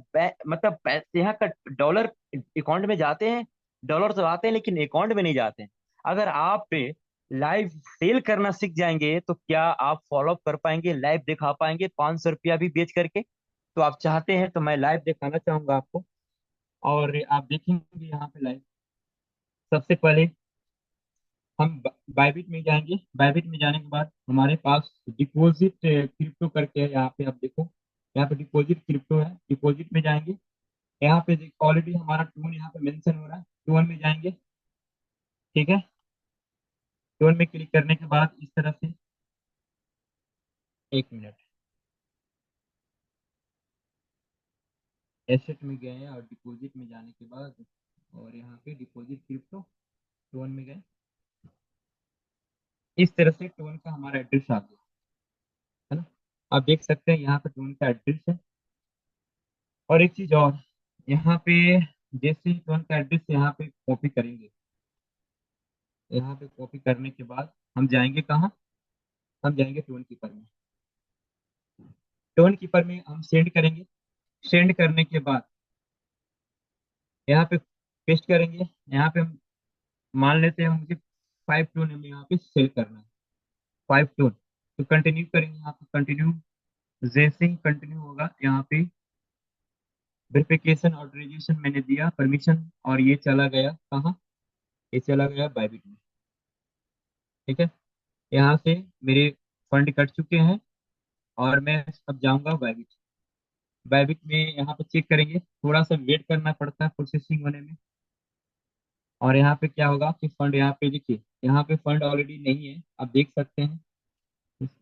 मतलब पैसे यहाँ का डॉलर अकाउंट में जाते हैं, डॉलर तो आते हैं लेकिन अकाउंट में नहीं जाते हैं। अगर आप लाइव सेल करना सीख जाएंगे तो क्या आप फॉलो अप कर पाएंगे, लाइव दिखा पाएंगे 500 रुपया भी बेच करके? तो आप चाहते हैं तो मैं लाइव दिखाना चाहूंगा आपको, और आप देखेंगे यहाँ पे लाइव। सबसे पहले हम बायबिट में जाएंगे। बायबिट में जाने के बाद हमारे पास डिपॉजिट क्रिप्टो करके है, यहाँ पे आप देखो, यहाँ पे डिपॉजिट क्रिप्टो है, डिपॉजिट में जाएंगे। यहाँ पे ऑलरेडी हमारा टोन यहाँ पे मेंशन हो रहा है, टोन में जाएंगे। ठीक है, टोन में क्लिक करने के बाद इस तरह से, एक मिनट, एसेट में गए और डिपॉजिट में जाने के बाद, और यहाँ पे डिपॉजिट क्रिप्टो, टोन में गए। इस तरह से टोन का हमारा एड्रेस आ गया, है ना। आप देख सकते हैं यहाँ पे टोन का एड्रेस है। और एक चीज और, यहाँ पे जैसे ही टोन का एड्रेस यहाँ पे कॉपी करेंगे, यहाँ पे कॉपी करने के बाद हम जाएंगे कहाँ, हम जाएंगे टोन कीपर में। टोन कीपर में हम सेंड करेंगे। सेंड करने के बाद यहाँ पे पेस्ट करेंगे। यहाँ पे हम मान लेते हैं मुझे 5 टोन हमें यहाँ पे सेल करना है, 5 टोन। तो कंटिन्यू करेंगे, यहाँ पे कंटिन्यू। जैसे ही कंटिन्यू होगा यहाँ पे वेरिफिकेशन ऑथराइजेशन मैंने दिया परमिशन, और ये चला गया कहाँ, ये चला गया बाइबिट में। ठीक है, यहाँ से मेरे फंड कट चुके हैं, और मैं अब जाऊंगा बाइबिट। बाइबिट में यहाँ पे चेक करेंगे, थोड़ा सा वेट करना पड़ता है प्रोसेसिंग होने में। और यहाँ पे क्या होगा कि फंड, यहाँ पे देखिए, यहाँ पे फंड ऑलरेडी नहीं है, आप देख सकते हैं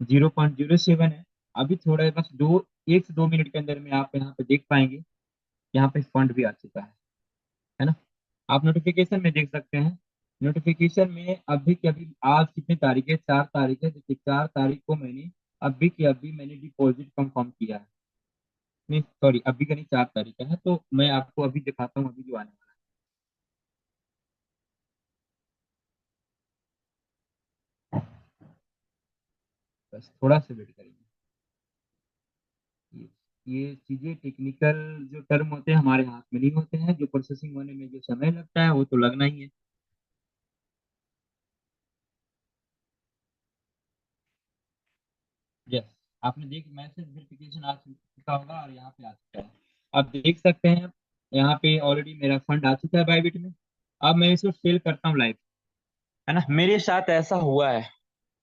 0.07 है। अभी थोड़ा है, बस 1 से 2 मिनट के अंदर में आप यहाँ पे देख पाएंगे, यहाँ पे फंड भी आ चुका है ना। आप नोटिफिकेशन में देख सकते हैं, नोटिफिकेशन में अभी के अभी, आज कितनी तारीख है, 4 तारीख है, देखिए 4 तारीख को मैंने अभी के अभी मैंने डिपॉजिट कंफर्म किया है। नहीं सॉरी, अभी का नहीं, 4 तारीख का है, तो मैं आपको अभी दिखाता हूँ अभी जो आने वाला है। बस थोड़ा सा वेट करेंगे। ये ये चीजें टेक्निकल जो टर्म होते हैं हमारे हाथ में नहीं होते हैं, जो प्रोसेसिंग होने में जो समय लगता है वो तो लगना ही है। यस, आपने देख मैसेज वेरिफिकेशन आ चुका होगा, और यहाँ पे आ चुका है। आप देख सकते हैं यहाँ पे ऑलरेडी मेरा फंड आ चुका है बाइबिट में। अब मैं इसको सेल करता हूँ लाइव, है ना। मेरे साथ ऐसा हुआ है,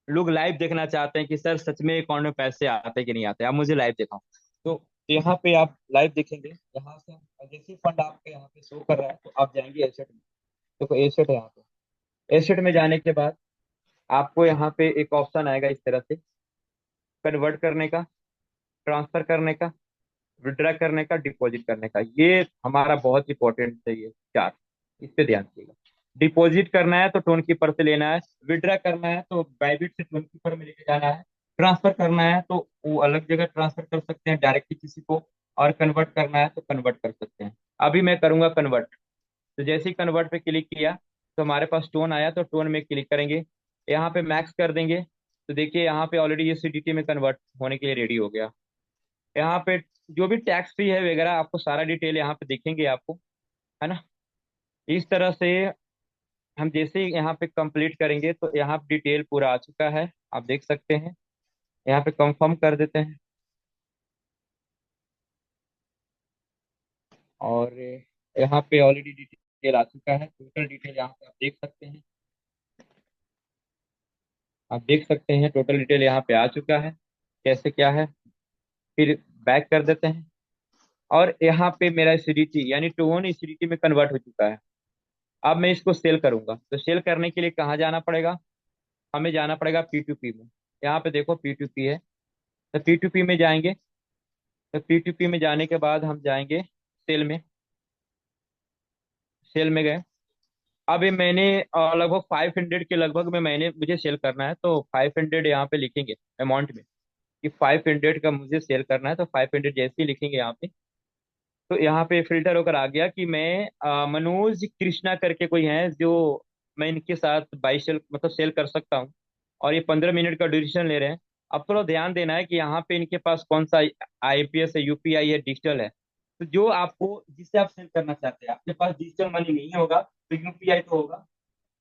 लोग लाइव देखना चाहते हैं कि सर सच में अकाउंट में पैसे आते कि नहीं आते, आप मुझे लाइव दिखाओ। तो यहाँ पे आप लाइव देखेंगे, यहाँ से जैसे फंड आपके यहाँ पे शो कर रहा है तो आप जाएंगे एसेट में। देखो एसेट है यहाँ पे, एसेट में जाने के बाद आपको यहाँ पे एक ऑप्शन आएगा इस तरह से, कन्वर्ट करने का, ट्रांसफर करने का, विड्रा करने का, डिपॉजिट करने का। ये हमारा बहुत इंपॉर्टेंट है ये चार, इस पे ध्यान दीजिएगा। डिपॉजिट करना है तो टोन कीपर से लेना है, विड्रा करना है तो बाइबिट से टोन कीपर में लेके जाना है, ट्रांसफर करना है तो वो अलग जगह ट्रांसफर कर सकते हैं डायरेक्टली किसी को, और कन्वर्ट करना है तो कन्वर्ट कर सकते हैं। अभी मैं करूंगा कन्वर्ट। तो जैसे ही कन्वर्ट पे क्लिक किया तो हमारे पास टोन आया, तो टोन में क्लिक करेंगे, यहाँ पे मैक्स कर देंगे। तो देखिए यहाँ पे ऑलरेडी ये सीडीटी में कन्वर्ट होने के लिए रेडी हो गया। यहाँ पे जो भी टैक्स फ्री है वगैरह आपको सारा डिटेल यहाँ पे दिखेंगे आपको, है ना। इस तरह से हम जैसे ही यहाँ पे कंप्लीट करेंगे तो यहाँ पे डिटेल पूरा आ चुका है, आप देख सकते हैं। यहाँ पे कंफर्म कर देते हैं, और यहाँ पे ऑलरेडी डिटेल आ चुका है, टोटल डिटेल यहाँ पे आप देख सकते हैं। आप देख सकते हैं टोटल डिटेल यहाँ पे आ चुका है, कैसे क्या है। फिर बैक कर देते हैं, और यहाँ पे मेरा एसिडिटी यानी टोन एसिडिटी में कन्वर्ट हो चुका है। अब मैं इसको सेल करूंगा, तो सेल करने के लिए कहाँ जाना पड़ेगा, हमें जाना पड़ेगा P2P में। यहाँ पे देखो P2P है, तो P2P में जाएंगे। तो P2P में जाने के बाद हम जाएंगे सेल में। सेल में गए, अब ये मैंने लगभग 500 के लगभग में मैंने मुझे सेल करना है, तो 500 यहाँ पे लिखेंगे अमाउंट में, कि 500 का मुझे सेल करना है। तो 500 जैसे ही लिखेंगे यहाँ पे, तो यहाँ पे फिल्टर होकर आ गया कि मैं मनोज कृष्णा करके कोई है जो मैं इनके साथ बाई सेल मतलब सेल कर सकता हूँ, और ये 15 मिनट का ड्यूरेशन ले रहे हैं। अब थोड़ा ध्यान देना है कि यहाँ पे इनके पास कौन सा आईपीएस है, यूपीआई है, डिजिटल है। तो जो आपको, जिससे आप सेल करना चाहते हैं, आपके पास डिजिटल मनी नहीं होगा तो यूपीआई तो होगा,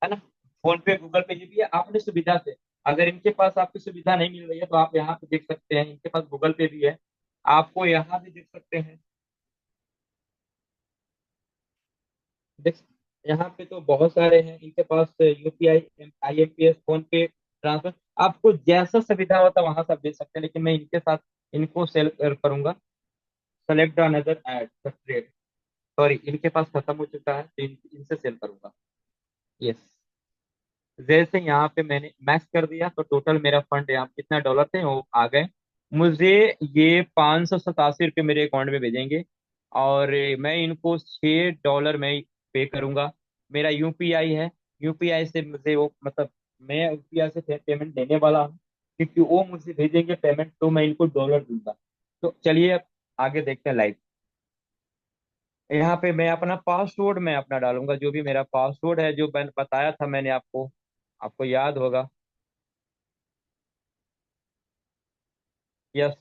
है ना। फोन पे, गूगल पे, ये भी है अपनी सुविधा से। अगर इनके पास आपकी सुविधा नहीं मिल रही है तो आप यहाँ पे देख सकते हैं, इनके पास गूगल पे भी है, आपको यहाँ भी देख सकते हैं। देख, यहाँ पे तो बहुत सारे हैं इनके पास, यूपीआई, आईएमपीएस, फोन पे, ट्रांसफर। आपको जैसा सुविधा होता है वहां से आप दे सकते हैं, लेकिन मैं इनके साथ इनको सेल करूंगा। Select another add trade, sorry इनके पास खत्म हो चुका है तो इनसे सेल करूंगा। यस, जैसे यहाँ पे मैंने मैक्स कर दिया तो टोटल मेरा फंड यहाँ कितना डॉलर थे वो आ गए। मुझे ये 587 रुपये मेरे अकाउंट में भेजेंगे, और मैं इनको $6 में पे करूंगा। मेरा यूपीआई है, यूपीआई से मुझे वो, मतलब मैं यूपीआई से पेमेंट देने वाला हूँ, क्योंकि वो मुझे भेजेंगे पेमेंट तो मैं इनको डॉलर दूंगा। तो चलिए अब आगे देखते हैं लाइव। यहाँ पे मैं अपना पासवर्ड मैं अपना डालूंगा, जो भी मेरा पासवर्ड है, जो मैंने बताया था मैंने आपको, आपको याद होगा। यस,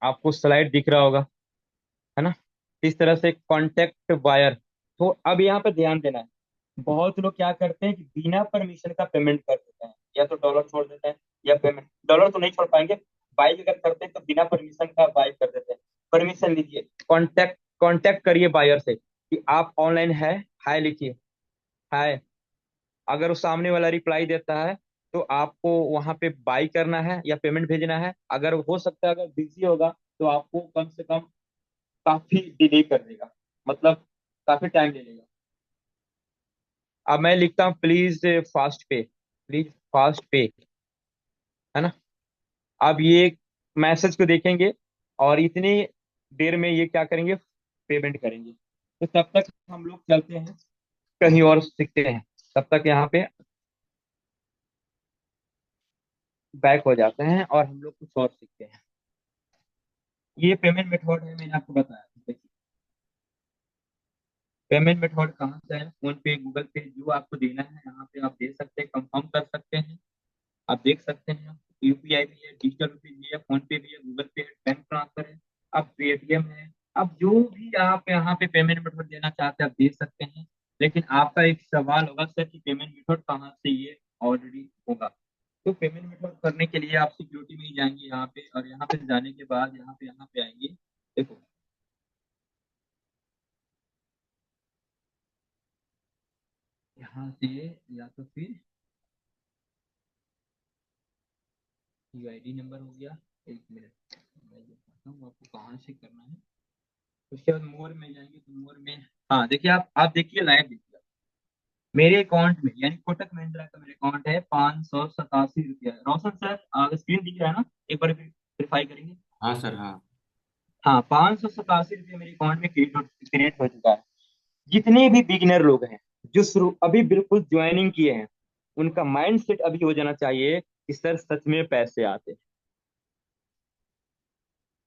आपको स्लाइड दिख रहा होगा, है ना। इस तरह से कॉन्टेक्ट वायर। तो अब यहाँ पे ध्यान देना है, बहुत लोग क्या करते हैं कि बिना परमिशन का पेमेंट कर देते हैं, या तो डॉलर छोड़ देते हैं, या पेमेंट, डॉलर तो नहीं छोड़ पाएंगे, बाई अगर करते हैं तो बिना परमिशन का बाई कर देते हैं। परमिशन लीजिए, कॉन्टेक्ट कॉन्टेक्ट करिए बायर से कि आप ऑनलाइन है, हाय लिखिए, हाय। अगर वो सामने वाला रिप्लाई देता है तो आपको वहां पे बाई करना है या पेमेंट भेजना है। अगर हो सकता है, अगर बिजी होगा तो आपको कम से कम काफी डिले कर देगा, मतलब काफी टाइम ले लेगा। अब मैं लिखता हूँ प्लीज फास्ट पे, प्लीज फास्ट पे, है ना। अब ये मैसेज को देखेंगे और इतनी देर में ये क्या करेंगे, पेमेंट करेंगे। तो तब तक हम लोग चलते हैं कहीं और सीखते हैं, तब तक यहाँ पे बैक हो जाते हैं और हम लोग कुछ और सीखते हैं। ये पेमेंट मेथड है, मैंने आपको बताया। देखिए, पेमेंट मेथड कहाँ से है, फोन पे, गूगल पे, जो आपको देना है यहाँ पे आप दे सकते हैं, कंफर्म कर सकते हैं। आप देख सकते हैं, यूपीआई भी है, डिजिटल रुपीज भी है, फोन पे भी है, गूगल पे है, बैंक ट्रांसफर है, अब पेटीएम है। अब जो भी आप यहाँ पे पेमेंट मेथड देना चाहते हैं आप दे सकते हैं। लेकिन आपका एक सवाल होगा सर कि पेमेंट मेथड कहाँ से ये ऑलरेडी होगा। तो पेमेंट मेथड करने के लिए आप सिक्योरिटी में ही जाएंगे यहाँ पे, और यहाँ पे जाने के बाद यहाँ पे आएंगे। देखो, यहाँ से, या तो फिर यूआईडी नंबर हो गया, एक मिनट मैं ये बताता हूँ आपको कहाँ से करना है। उसके बाद मोर में जाएंगे तो मोर में, हाँ देखिए, आप देखिए, लाइव देखिए। मेरे अकाउंट में, यानी कोटक महिंद्रा का मेरे अकाउंट है, 587 रुपया। रोशन सर स्क्रीन दिख रहा है ना, एक बार वेरीफाई करेंगे। हाँ सर, हाँ। हाँ, 587 रुपया मेरे अकाउंट में क्रिएट हो चुका है। जितने भी बिगिनर लोग हैं, जो शुरू अभी बिल्कुल ज्वाइनिंग किए हैं, उनका माइंड सेट अभी हो जाना चाहिए कि सर सच में पैसे आते हैं।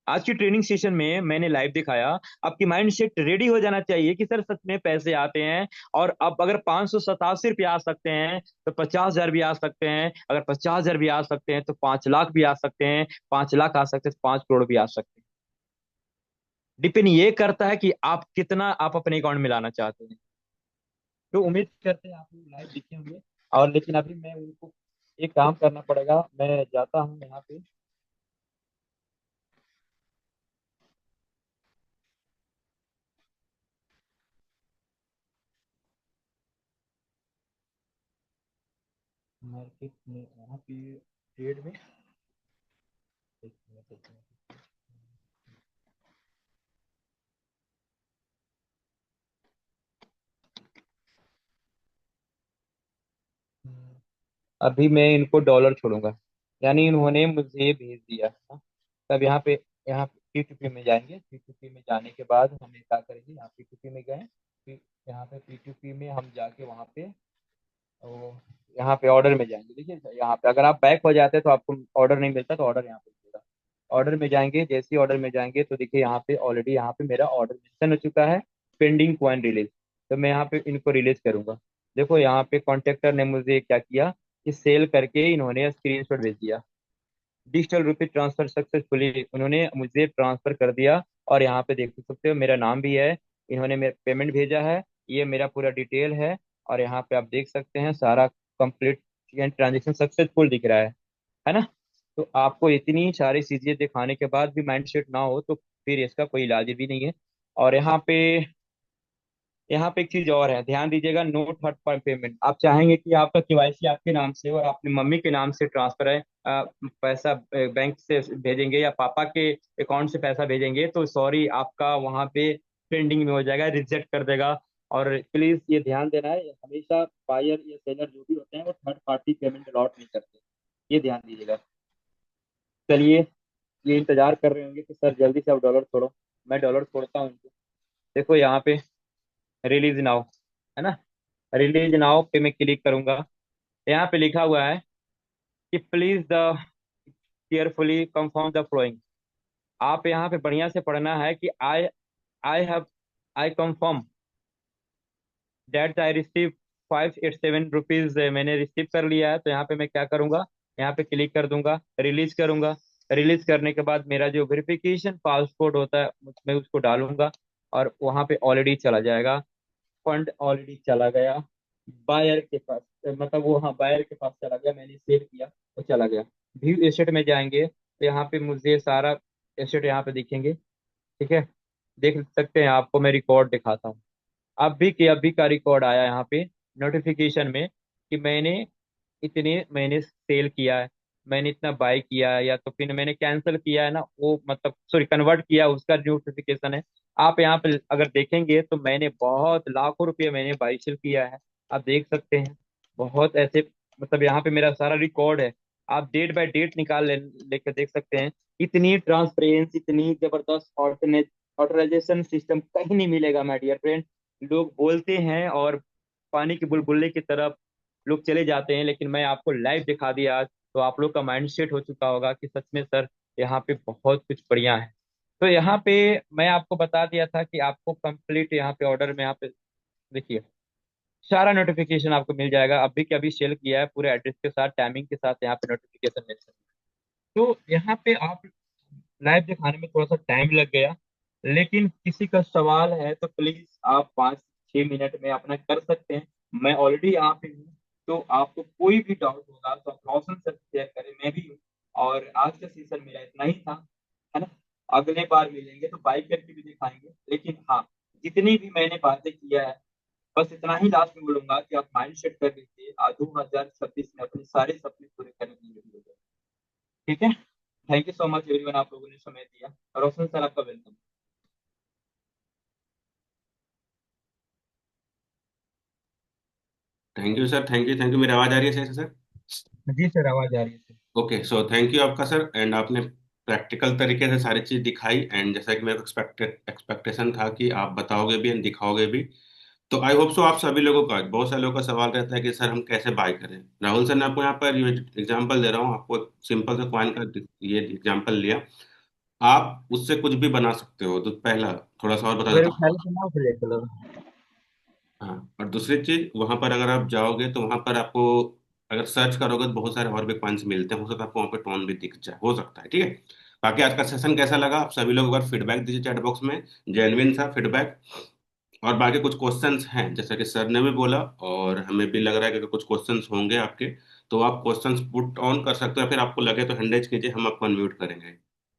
आज की ट्रेनिंग सेशन में मैंने लाइव दिखाया, आपकी माइंड सेट रेडी हो जाना चाहिए कि सर सच में पैसे आते हैं। और अब अगर 587 रुपये आ सकते हैं तो 50,000 भी आ सकते हैं, अगर 50,000 भी आ सकते हैं तो 5 लाख भी आ सकते हैं, 5 लाख आ सकते हैं तो 5 करोड़ भी आ सकते हैं। डिपेंड ये करता है कि आप कितना आप अपने अकाउंट में लाना चाहते हैं। तो उम्मीद करते हैं आप लोग लाइव देखे होंगे। और लेकिन अभी मैं उनको एक काम करना पड़ेगा, मैं जाता हूँ यहाँ पे। मार्केट में यहाँ पे ट्रेड में, एक मिनट, एक मिनट। अभी मैं इनको डॉलर छोड़ूंगा, यानी इन्होंने मुझे भेज दिया है। तब यहाँ पे P2P में जाएंगे, P2P में जाने के बाद हम क्या करेंगे, यहाँ P2P में गए, फिर यहाँ पे P2P में हम जाके वहाँ पे, ओ, यहाँ पे ऑर्डर में जाएंगे। देखिए यहाँ पे अगर आप बैक हो जाते हैं तो आपको ऑर्डर नहीं मिलता, तो ऑर्डर यहाँ पे मिलेगा। ऑर्डर में जाएंगे, जैसे ही ऑर्डर में जाएंगे तो देखिए यहाँ पे ऑलरेडी यहाँ पे मेरा ऑर्डर मेंशन हो चुका है, पेंडिंग कॉइन रिलीज। तो मैं यहाँ पे इनको रिलीज करूंगा। देखो यहाँ पे कॉन्ट्रेक्टर ने मुझे क्या किया कि सेल करके इन्होंने स्क्रीनशॉट भेज दिया। डिजिटल रुपये ट्रांसफर सक्सेसफुली, उन्होंने मुझे ट्रांसफर कर दिया। और यहाँ पे देख सकते हो मेरा नाम भी है, इन्होंने मेरा पेमेंट भेजा है, ये मेरा पूरा डिटेल है। और यहाँ पे आप देख सकते हैं सारा कंप्लीट ट्रांजेक्शन सक्सेसफुल दिख रहा है ना। तो आपको इतनी सारी चीजें दिखाने के बाद भी माइंड सेट ना हो तो फिर इसका कोई इलाज भी नहीं है। और यहाँ पे एक चीज और है, ध्यान दीजिएगा, नो थर्ड पार्टी पेमेंट। आप चाहेंगे कि आपका केवाईसी आपके नाम से और अपनी मम्मी के नाम से ट्रांसफर है, पैसा बैंक से भेजेंगे या पापा के अकाउंट से पैसा भेजेंगे, तो सॉरी, आपका वहाँ पे पेंडिंग में हो जाएगा, रिजेक्ट कर देगा। और प्लीज ये ध्यान देना है, हमेशा बायर या सेलर जो भी होते हैं वो थर्ड पार्टी पेमेंट अलॉट नहीं करते, ये ध्यान दीजिएगा। चलिए, ये इंतजार कर रहे होंगे कि सर जल्दी से आप डॉलर छोड़ो। मैं डॉलर छोड़ता हूँ इनको। देखो यहाँ पे रिलीज नाउ, है ना, रिलीज नाउ पे मैं क्लिक करूंगा। यहाँ पे लिखा हुआ है कि please the carefully confirm the flowing. आप यहाँ पे बढ़िया से पढ़ना है कि I have I confirm that I receive 587 rupees, मैंने रिसीव कर लिया है। तो यहाँ पे मैं क्या करूंगा, यहाँ पे क्लिक कर दूंगा, रिलीज करूंगा। रिलीज करने के बाद मेरा जो वेरिफिकेशन पासवर्ड होता है मैं उसको डालूंगा, और वहाँ पे ऑलरेडी चला जाएगा, फंड ऑलरेडी चला गया बायर के पास। मतलब वो, हाँ, बायर के पास चला गया, मैंने सेल किया, वो चला गया। व्यू एसेट में जाएंगे तो यहाँ पे मुझे सारा एसेट यहाँ पे दिखेंगे। ठीक है, देख सकते हैं, आपको मैं रिकॉर्ड दिखाता हूँ। अभी के अभी का रिकॉर्ड आया यहाँ पे नोटिफिकेशन में कि मैंने सेल किया है, मैंने इतना बाय किया है, या तो फिर मैंने कैंसिल किया है ना, वो मतलब सॉरी कन्वर्ट किया, उसका नोटिफिकेशन है। आप यहाँ पे अगर देखेंगे तो मैंने बहुत लाखों रुपये मैंने बाई सेल किया है, आप देख सकते हैं। बहुत ऐसे, मतलब यहाँ पे मेरा सारा रिकॉर्ड है। आप डेट बाय डेट निकाल लेके देख सकते हैं। इतनी ट्रांसपेरेंसी, इतनी जबरदस्त ऑथराइजेशन सिस्टम कहीं नहीं मिलेगा माय डियर फ्रेंड। लोग बोलते हैं और पानी की बुलबुले की तरफ लोग चले जाते हैं, लेकिन मैं आपको लाइव दिखा दिया आज, तो आप लोग का माइंड सेट हो चुका होगा कि सच में सर यहाँ पे बहुत कुछ बढ़िया है। तो यहाँ पे मैं आपको बता दिया था कि आपको कंप्लीट यहाँ पे ऑर्डर में यहाँ पे देखिए सारा नोटिफिकेशन आपको मिल जाएगा। अभी के अभी सेल किया है पूरे एड्रेस के साथ, टाइमिंग के साथ, यहाँ पे नोटिफिकेशन मेंशन। तो यहाँ पे आप लाइव दिखाने में थोड़ा सा टाइम लग गया, लेकिन किसी का सवाल है तो प्लीज आप 5-6 मिनट में अपना कर सकते हैं। मैं ऑलरेडी यहाँ पे हूँ, तो आपको कोई भी डाउट होगा तो आप रोशन से शेयर करें, मैं भी हूँ। और आज का सेशन मेरा इतना ही था, है ना। अगले बार मिलेंगे तो बाइक करके भी दिखाएंगे, लेकिन हाँ, जितनी भी मैंने बातें किया है, बस इतना ही लास्ट में बोलूंगा कि आप माइंड सेट कर लीजिए, आज 2026 में अपने सारे सपने पूरे करने के लिए मिलेंगे। ठीक है, thank you so much everyone, आप लोगों ने समय दिया। रोशन सर, आपका welcome. Thank you sir, thank you, thank you. मेरी आवाज़ आ रही है सही से सर? जी सर, आवाज आ रही है। ओके, सो थैंक यू आपका सर। एंड आपने प्रैक्टिकल तरीके से सारी चीज़ दिखाई, एंड जैसा कि मेरे को एक्सपेक्टेशन था कि आप बताओगे भी एंड दिखाओगे भी। तो आई होप सो आप सभी लोगों का, बहुत सारे लोगों का सवाल रहता है कि सर हम कैसे बाय करें। राहुल सर ने आपको यहाँ पर एग्जांपल दे रहा हूँ, आपको सिंपल से कॉइन का ये एग्जांपल लिया। आप उससे कुछ भी बना सकते हो। तो पहला, थोड़ा सा और बता अगर देता उठाने हूँ। के ना उठले कलर। हाँ, और दूसरी चीज, वहां पर अगर आप जाओगे तो वहां पर आपको, अगर सर्च करोगे तो बहुत सारे और भी कॉइन्स मिलते हैं, हो सकता है आपको वहाँ पे टोन भी दिख जाए, हो सकता है। ठीक है, बाकी आज का सेशन कैसा लगा, आप सभी लोग अगर फीडबैक दीजिए चैट बॉक्स में, जेन्युइन सा फीडबैक। और बाकी कुछ क्वेश्चंस हैं जैसा कि सर ने भी बोला, और हमें भी लग रहा है कि अगर कुछ क्वेश्चंस होंगे आपके, तो आप क्वेश्चंस पुट ऑन कर सकते हो, फिर आपको लगे तो हैंड रेज कीजिए, हम आपको अनम्यूट करेंगे।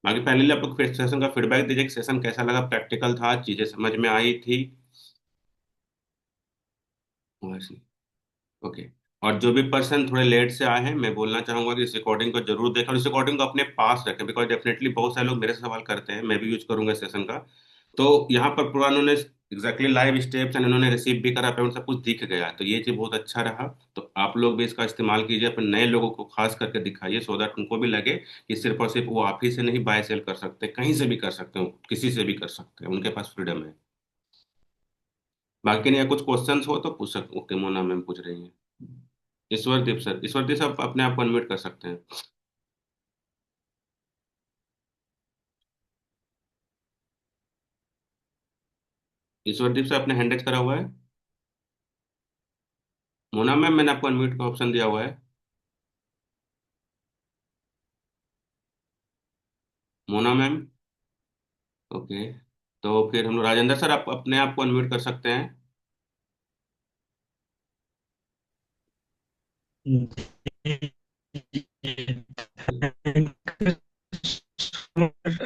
बाकी पहले आप लोग फिर सेशन का फीडबैक दीजिए कि सेशन कैसा लगा, प्रैक्टिकल था, चीजें समझ में आई थी। ओके। और जो भी पर्सन थोड़े लेट से आए हैं, मैं बोलना चाहूंगा कि इस रिकॉर्डिंग को जरूर देखें और इस रिकॉर्डिंग को अपने पास रखें, बिकॉज डेफिनेटली बहुत सारे लोग मेरे से सवाल करते हैं, मैं भी यूज करूंगा सेशन का। तो यहाँ पर पूरा उन्होंने एग्जैक्टली लाइव स्टेप्स एंड उन्होंने रिसीव भी करा, पेमेंट सब कुछ दिख गया, तो ये चीज बहुत अच्छा रहा। तो आप लोग भी इसका इस्तेमाल कीजिए, अपने नए लोगों को खास करके दिखाइए, सो दैट उनको भी लगे कि सिर्फ और सिर्फ वो आप ही से नहीं बाय सेल कर सकते, कहीं से भी कर सकते हो, किसी से भी कर सकते हैं, उनके पास फ्रीडम है। बाकी नहीं, कुछ क्वेश्चंस हो तो पूछ सकते। ओके, मोना मैम पूछ रही हैं। ईश्वरदीप सर, ईश्वरदीप सर, आप अपने आप को अनम्यूट कर सकते हैं। ईश्वरदीप सर, आपने हैंड रेज करा हुआ है। मोना मैम, मैंने आपको अनम्यूट का ऑप्शन दिया हुआ है। मोना मैम। ओके। तो फिर हम लोग राजेंद्र सर, आप अपने आप को अनम्यूट कर सकते हैं।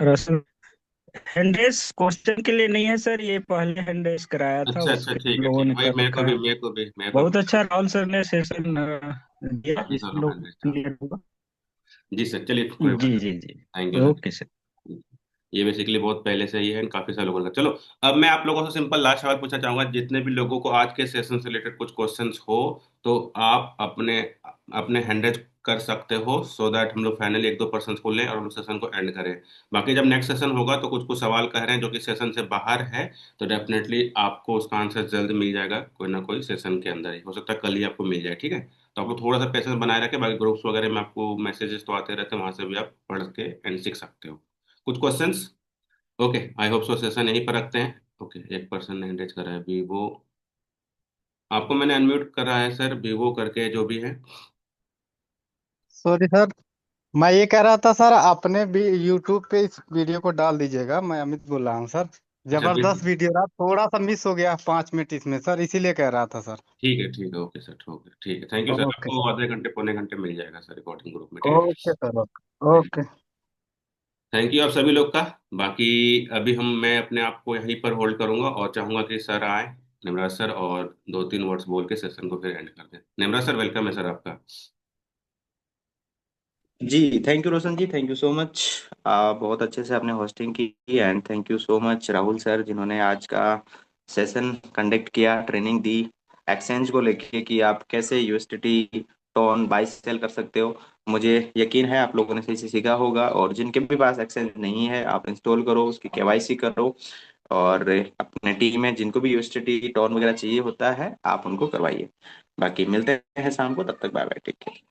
रसन हैंड रेस क्वेश्चन के लिए नहीं है सर, ये पहले हैंड रेस कराया था, अच्छा उस अच्छा, पे ठीक है लोगों ठीक है ने भाई, कर मेरे को रखा भी है। मेरे को भी मेरे को बहुत भी अच्छा राहुल सर ने सेशन दिया, काफी जिससे सालों का लोग इंटरेस्ट था। क्लियर होगा। जी सर, चलिए कोई बात जी नहीं। जी जी। Thank you sir. Okay sir. ये बेसिकली बहुत पहले से ही है, काफी सालों का। चलो, अब मैं आप लोगों से सिंपल लास्ट सवाल पूछना चाहूंगा, जितने भी लोगों को आज के सेशन से रिलेटेड कुछ क्वेश्चंस हो, तो आप अपने अपने हैंड रेज कर सकते हो, सो दैट हम लोग फाइनली एक दो पर्सन को लें और हम सेशन को एंड करें। बाकी जब नेक्स्ट सेशन होगा तो कुछ कुछ सवाल कह रहे हैं जो कि सेशन से बाहर है, तो डेफिनेटली आपको उसका आंसर जल्द मिल जाएगा, कोई ना कोई सेशन के अंदर ही हो सकता है, कल ही आपको मिल जाए, ठीक है। तो आप लोग थोड़ा सा पेशेंस बनाए रखें, बाकी ग्रुप्स वगैरह में आपको मैसेजेस तो आते रहते हैं, वहां से भी आप पढ़ के एंड सीख सकते हो कुछ questions. Okay, I hope so session यहीं पर रखते हैं। ओके, एक पर्सन ने एंगेज करा है वीवो। आपको मैंने अनम्यूट करा है सर, वीवो करके जो भी है। सॉरी सर, मैं ये कह रहा था सर, आपने भी यूट्यूब पे इस वीडियो को डाल दीजिएगा। मैं अमित बोल रहा हूँ सर। अच्छा जबरदस्त वीडियो रहा, थोड़ा सा मिस हो गया 5 मिनट इसमें सर, इसीलिए कह रहा था सर। ठीक है, ओके सर, ओके, ठीक है, थैंक यू सर। ओके आपको सर। आधे घंटे पौने घंटे मिल जाएगा सर रिकॉर्डिंग ग्रुप में, ठीक ओके सर। है। ओके। थैंक यू आप सभी लोग का। बाकी अभी मैं अपने आप को यहीं पर होल्ड करूंगा और चाहूंगा कि सर आए, निमराज सर, और दो तीन वर्ड्स बोल के सेशन को फिर एंड कर दें। निमराज सर, वेलकम है सर आपका। जी, thank you Roshan ji, thank you so much. बहुत अच्छे से आपने होस्टिंग की। And thank you so much Rahul sir, जिन्होंने आज का सेशन कंडक्ट किया, ट्रेनिंग दी एक्सचेंज को लेके कि आप कैसे यूएसडीटी टोन बाई सेल कर सकते हो। मुझे यकीन है आप लोगों ने सही से सीखा होगा, और जिनके भी पास एक्सचेंज नहीं है, आप इंस्टॉल करो, उसकी केवाईसी करो, और अपने टीम में जिनको भी यूएसडीटी टोन वगैरह चाहिए होता है, आप उनको करवाइए। बाकी मिलते हैं शाम को, तब तक बाय बाय, टेक केयर।